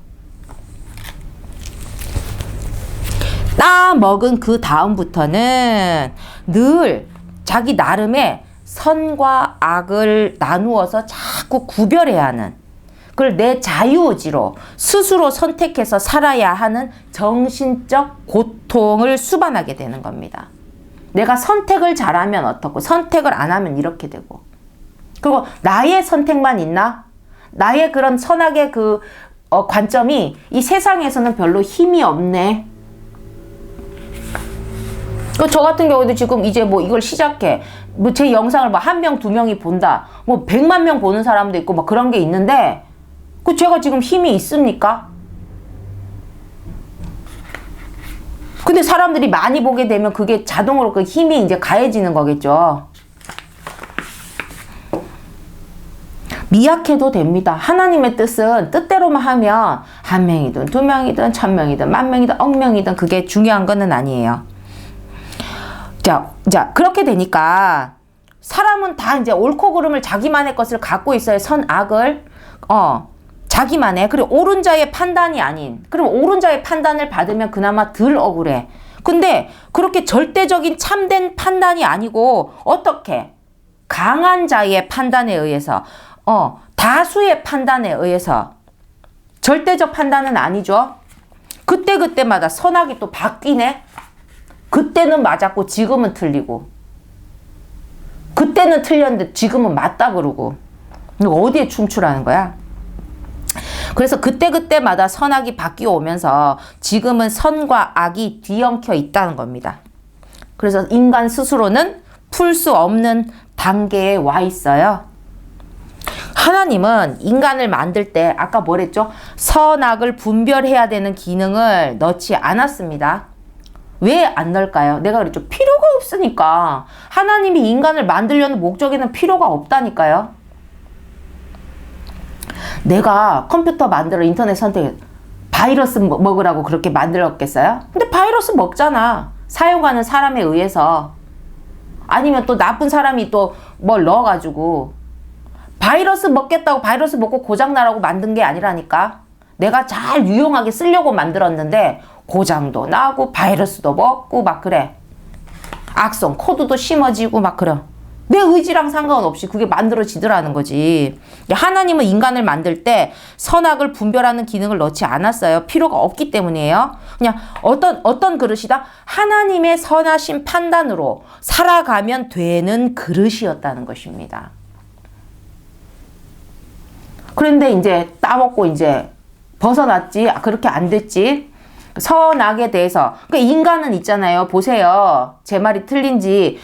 따먹은 그 다음부터는 늘 자기 나름의 선과 악을 나누어서 자꾸 구별해야 하는, 그걸 내 자유의지로 스스로 선택해서 살아야 하는 정신적 고통을 수반하게 되는 겁니다. 내가 선택을 잘하면 어떻고 선택을 안 하면 이렇게 되고, 그리고 나의 선택만 있나? 나의 그런 선악의 그 관점이 이 세상에서는 별로 힘이 없네. 저 같은 경우도 지금 이제 뭐 이걸 시작해. 뭐 제 영상을 뭐 1명, 2명이 본다. 뭐 100만 명 보는 사람도 있고 막 그런 게 있는데, 그 제가 지금 힘이 있습니까? 근데 사람들이 많이 보게 되면 그게 자동으로 그 힘이 이제 가해지는 거겠죠. 미약해도 됩니다. 하나님의 뜻은 뜻대로만 하면 1명이든 2명이든 1000명이든 10,000명이든 억명이든 그게 중요한 거는 아니에요. 자, 그렇게 되니까 사람은 다 이제 옳고 그름을 자기만의 것을 갖고 있어요. 선악을. 자기만의. 그리고 옳은 자의 판단이 아닌. 그럼 옳은 자의 판단을 받으면 그나마 덜 억울해. 근데 그렇게 절대적인 참된 판단이 아니고 어떻게? 강한 자의 판단에 의해서, 다수의 판단에 의해서, 절대적 판단은 아니죠. 그때그때마다 선악이 또 바뀌네. 그때는 맞았고 지금은 틀리고, 그때는 틀렸는데 지금은 맞다 그러고, 이거 어디에 춤추라는 거야? 그래서 그때그때마다 선악이 바뀌어 오면서 지금은 선과 악이 뒤엉켜 있다는 겁니다. 그래서 인간 스스로는 풀 수 없는 단계에 와 있어요. 하나님은 인간을 만들 때 아까 뭐랬죠? 선악을 분별해야 되는 기능을 넣지 않았습니다. 왜 안 넣을까요? 내가 그랬죠. 필요가 없으니까. 하나님이 인간을 만들려는 목적에는 필요가 없다니까요. 내가 컴퓨터 만들어 인터넷 선택해 바이러스 먹으라고 그렇게 만들었겠어요? 근데 바이러스 먹잖아. 사용하는 사람에 의해서. 아니면 또 나쁜 사람이 또 뭘 넣어가지고. 바이러스 먹겠다고 바이러스 먹고 고장나라고 만든 게 아니라니까. 내가 잘 유용하게 쓰려고 만들었는데 고장도 나고 바이러스도 먹고 막 그래. 악성 코드도 심어지고 막 그래. 내 의지랑 상관없이 그게 만들어지더라는 거지. 하나님은 인간을 만들 때 선악을 분별하는 기능을 넣지 않았어요. 필요가 없기 때문이에요. 그냥 어떤 그릇이다? 하나님의 선하신 판단으로 살아가면 되는 그릇이었다는 것입니다. 그런데 이제 따먹고 이제 벗어났지. 그렇게 안 됐지. 선악에 대해서. 그러니까 인간은 있잖아요. 보세요. 제 말이 틀린지.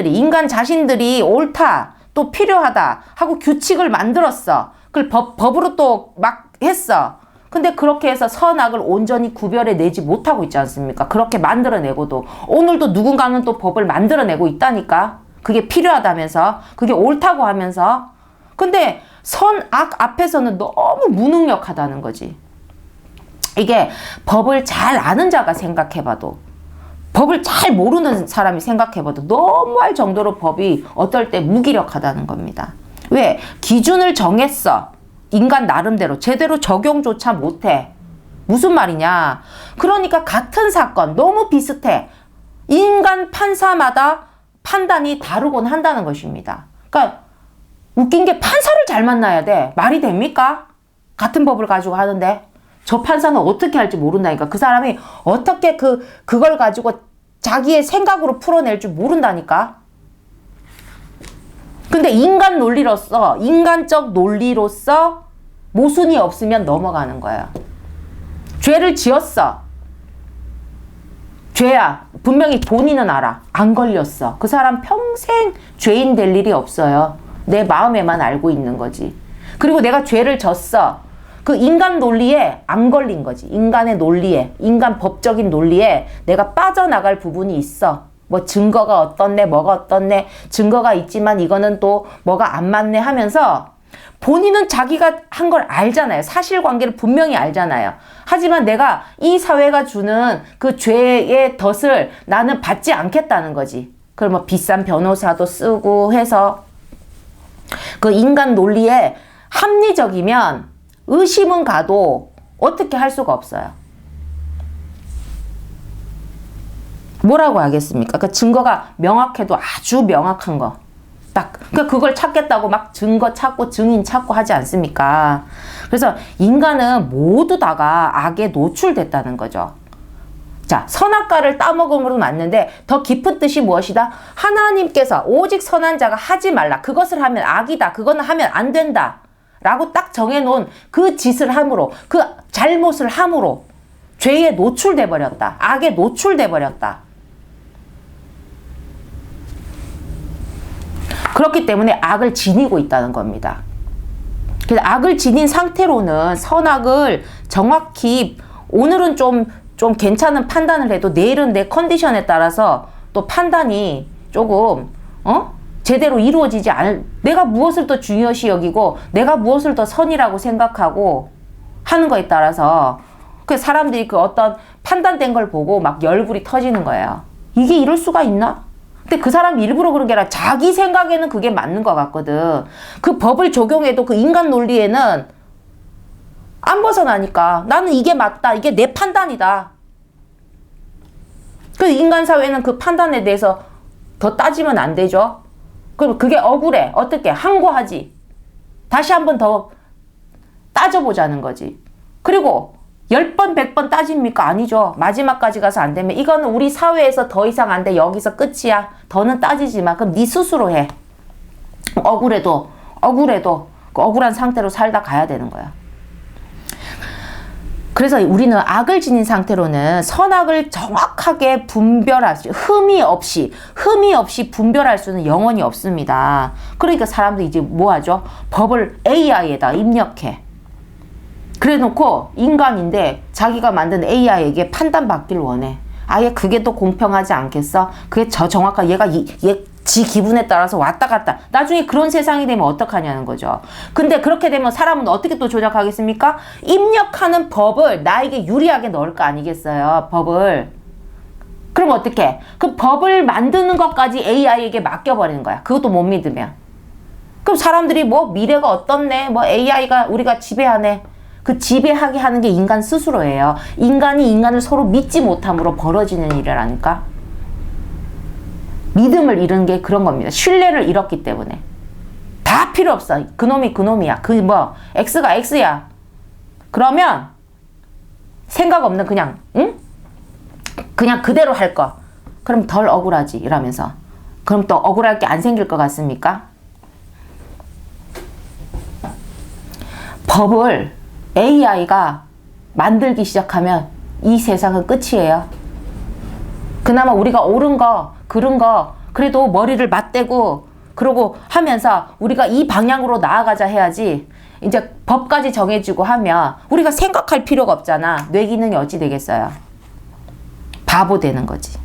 인간 자신들이 옳다, 또 필요하다 하고 규칙을 만들었어. 그걸 법으로 또 막 했어. 근데 그렇게 해서 선악을 온전히 구별해 내지 못하고 있지 않습니까? 그렇게 만들어내고도 오늘도 누군가는 또 법을 만들어내고 있다니까. 그게 필요하다면서, 그게 옳다고 하면서. 근데 선악 앞에서는 너무 무능력하다는 거지. 이게 법을 잘 아는 자가 생각해봐도, 법을 잘 모르는 사람이 생각해봐도 너무할 정도로 법이 어떨 때 무기력하다는 겁니다. 왜? 기준을 정했어. 인간 나름대로 제대로 적용조차 못해. 무슨 말이냐? 그러니까 같은 사건 너무 비슷해. 인간 판사마다 판단이 다르곤 한다는 것입니다. 그러니까 웃긴 게 판사를 잘 만나야 돼. 말이 됩니까? 같은 법을 가지고 하는데 저 판사는 어떻게 할지 모른다니까. 그 사람이 어떻게 그걸 가지고 자기의 생각으로 풀어낼 줄 모른다니까. 근데 인간적 논리로서 모순이 없으면 넘어가는 거예요. 죄를 지었어. 죄야. 분명히 본인은 알아. 안 걸렸어. 그 사람 평생 죄인 될 일이 없어요. 내 마음에만 알고 있는 거지. 그리고 내가 죄를 졌어. 그 인간 논리에 안 걸린 거지. 인간의 논리에, 인간 법적인 논리에 내가 빠져나갈 부분이 있어. 뭐 증거가 어떻네, 뭐가 어떻네, 증거가 있지만 이거는 또 뭐가 안 맞네 하면서 본인은 자기가 한 걸 알잖아요. 사실관계를 분명히 알잖아요. 하지만 내가 이 사회가 주는 그 죄의 덫을 나는 받지 않겠다는 거지. 그럼 뭐 비싼 변호사도 쓰고 해서 그 인간 논리에 합리적이면 의심은 가도 어떻게 할 수가 없어요. 뭐라고 하겠습니까? 그 증거가 명확해도 아주 명확한 거. 딱. 그러니까 그걸 찾겠다고 막 증거 찾고 증인 찾고 하지 않습니까? 그래서 인간은 모두 다가 악에 노출됐다는 거죠. 자, 선악과를 따먹음으로 맞는데 더 깊은 뜻이 무엇이다? 하나님께서 오직 선한 자가 하지 말라. 그것을 하면 악이다. 그거는 하면 안 된다. 라고 딱 정해놓은 그 짓을 함으로, 그 잘못을 함으로 죄에 노출돼 버렸다. 악에 노출돼 버렸다. 그렇기 때문에 악을 지니고 있다는 겁니다. 그래서 악을 지닌 상태로는 선악을 정확히 오늘은 좀 괜찮은 판단을 해도 내일은 내 컨디션에 따라서 또 판단이 조금 제대로 이루어지지 않을, 내가 무엇을 더 중요시 여기고 내가 무엇을 더 선이라고 생각하고 하는 거에 따라서 그 사람들이 그 어떤 판단된 걸 보고 막 열불이 터지는 거예요. 이게 이럴 수가 있나? 근데 그 사람이 일부러 그런 게 아니라 자기 생각에는 그게 맞는 것 같거든. 그 법을 적용해도 그 인간 논리에는 안 벗어나니까 나는 이게 맞다. 이게 내 판단이다. 그 인간 사회는 그 판단에 대해서 더 따지면 안 되죠. 그럼 그게 억울해. 어떻게? 항고하지. 다시 한번 더 따져보자는 거지. 그리고 10번, 100번 따집니까? 아니죠. 마지막까지 가서 안 되면 이거는 우리 사회에서 더 이상 안 돼. 여기서 끝이야. 더는 따지지 마. 그럼 네 스스로 해. 억울해도 그 억울한 상태로 살다 가야 되는 거야. 그래서 우리는 악을 지닌 상태로는 선악을 정확하게 분별할 수, 흠이 없이 분별할 수는 영원히 없습니다. 그러니까 사람들이 이제 뭐 하죠? 법을 AI에다 입력해. 그래 놓고 인간인데 자기가 만든 AI에게 판단받길 원해. 아예 그게 또 공평하지 않겠어? 그게 정확한 얘가 지 기분에 따라서 왔다 갔다. 나중에 그런 세상이 되면 어떡하냐는 거죠. 근데 그렇게 되면 사람은 어떻게 또 조작하겠습니까? 입력하는 법을 나에게 유리하게 넣을 거 아니겠어요? 법을. 그럼 어떻게? 그 법을 만드는 것까지 AI에게 맡겨버리는 거야. 그것도 못 믿으면. 그럼 사람들이 뭐 미래가 어떻네? 뭐 AI가 우리가 지배하네. 그 지배하게 하는 게 인간 스스로예요. 인간이 인간을 서로 믿지 못함으로 벌어지는 일이라니까. 믿음을 잃은 게 그런 겁니다. 신뢰를 잃었기 때문에. 다 필요 없어. 그놈이 그놈이야. X가 X야. 그러면 생각 없는 그냥 그대로 할 거. 그럼 덜 억울하지 이러면서. 그럼 또 억울할 게 안 생길 것 같습니까? 법을 AI가 만들기 시작하면 이 세상은 끝이에요. 그나마 우리가 옳은 거, 그른 거, 그래도 머리를 맞대고, 그러고 하면서 우리가 이 방향으로 나아가자 해야지, 이제 법까지 정해지고 하면 우리가 생각할 필요가 없잖아. 뇌 기능이 어찌 되겠어요? 바보 되는 거지.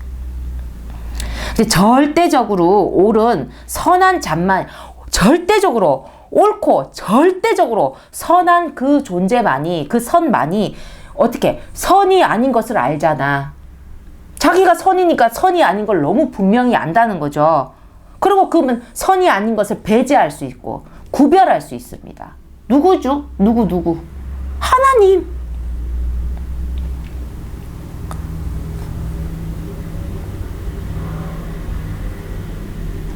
근데 절대적으로 옳은 선한 잠만, 절대적으로 옳고 절대적으로 선한 그 존재만이, 그 선만이 어떻게 선이 아닌 것을 알잖아. 자기가 선이니까 선이 아닌 걸 너무 분명히 안다는 거죠. 그리고 그러면 선이 아닌 것을 배제할 수 있고 구별할 수 있습니다. 누구죠? 누구? 하나님.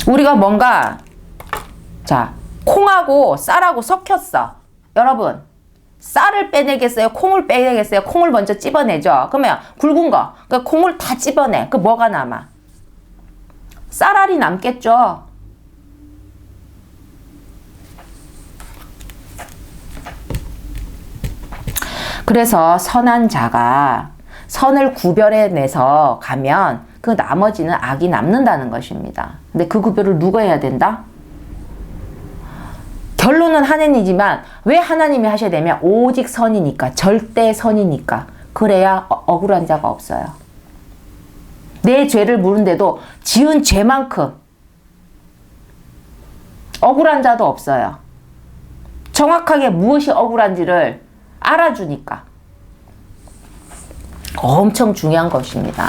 우리가 뭔가, 자, 콩하고 쌀하고 섞였어. 여러분, 쌀을 빼내겠어요? 콩을 빼내겠어요? 콩을 먼저 찝어내죠. 그러면 굵은 거, 그 콩을 다 찝어내. 그 뭐가 남아? 쌀알이 남겠죠. 그래서 선한 자가 선을 구별해내서 가면 그 나머지는 악이 남는다는 것입니다. 근데 그 구별을 누가 해야 된다? 결론은 하나님이지만 왜 하나님이 하셔야 되면 오직 선이니까, 절대 선이니까. 그래야 억울한 자가 없어요. 내 죄를 물은데도 지은 죄만큼 억울한 자도 없어요. 정확하게 무엇이 억울한지를 알아주니까. 엄청 중요한 것입니다.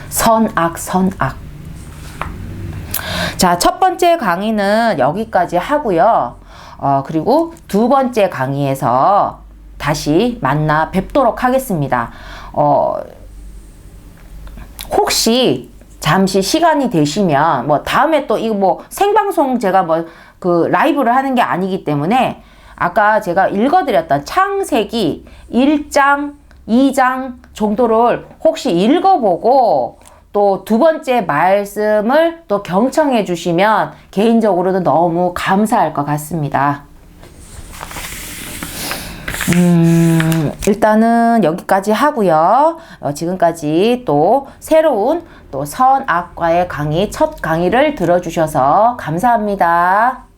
선악. 자, 첫 번째 강의는 여기까지 하고요. 그리고 두 번째 강의에서 다시 만나 뵙도록 하겠습니다. 혹시 잠시 시간이 되시면, 다음에 또 이거 생방송 제가 그 라이브를 하는 게 아니기 때문에 아까 제가 읽어드렸던 창세기 1장, 2장 정도를 혹시 읽어보고 또 두 번째 말씀을 또 경청해 주시면 개인적으로도 너무 감사할 것 같습니다. 일단은 여기까지 하고요. 지금까지 또 새로운 또 선악과의 강의, 첫 강의를 들어주셔서 감사합니다.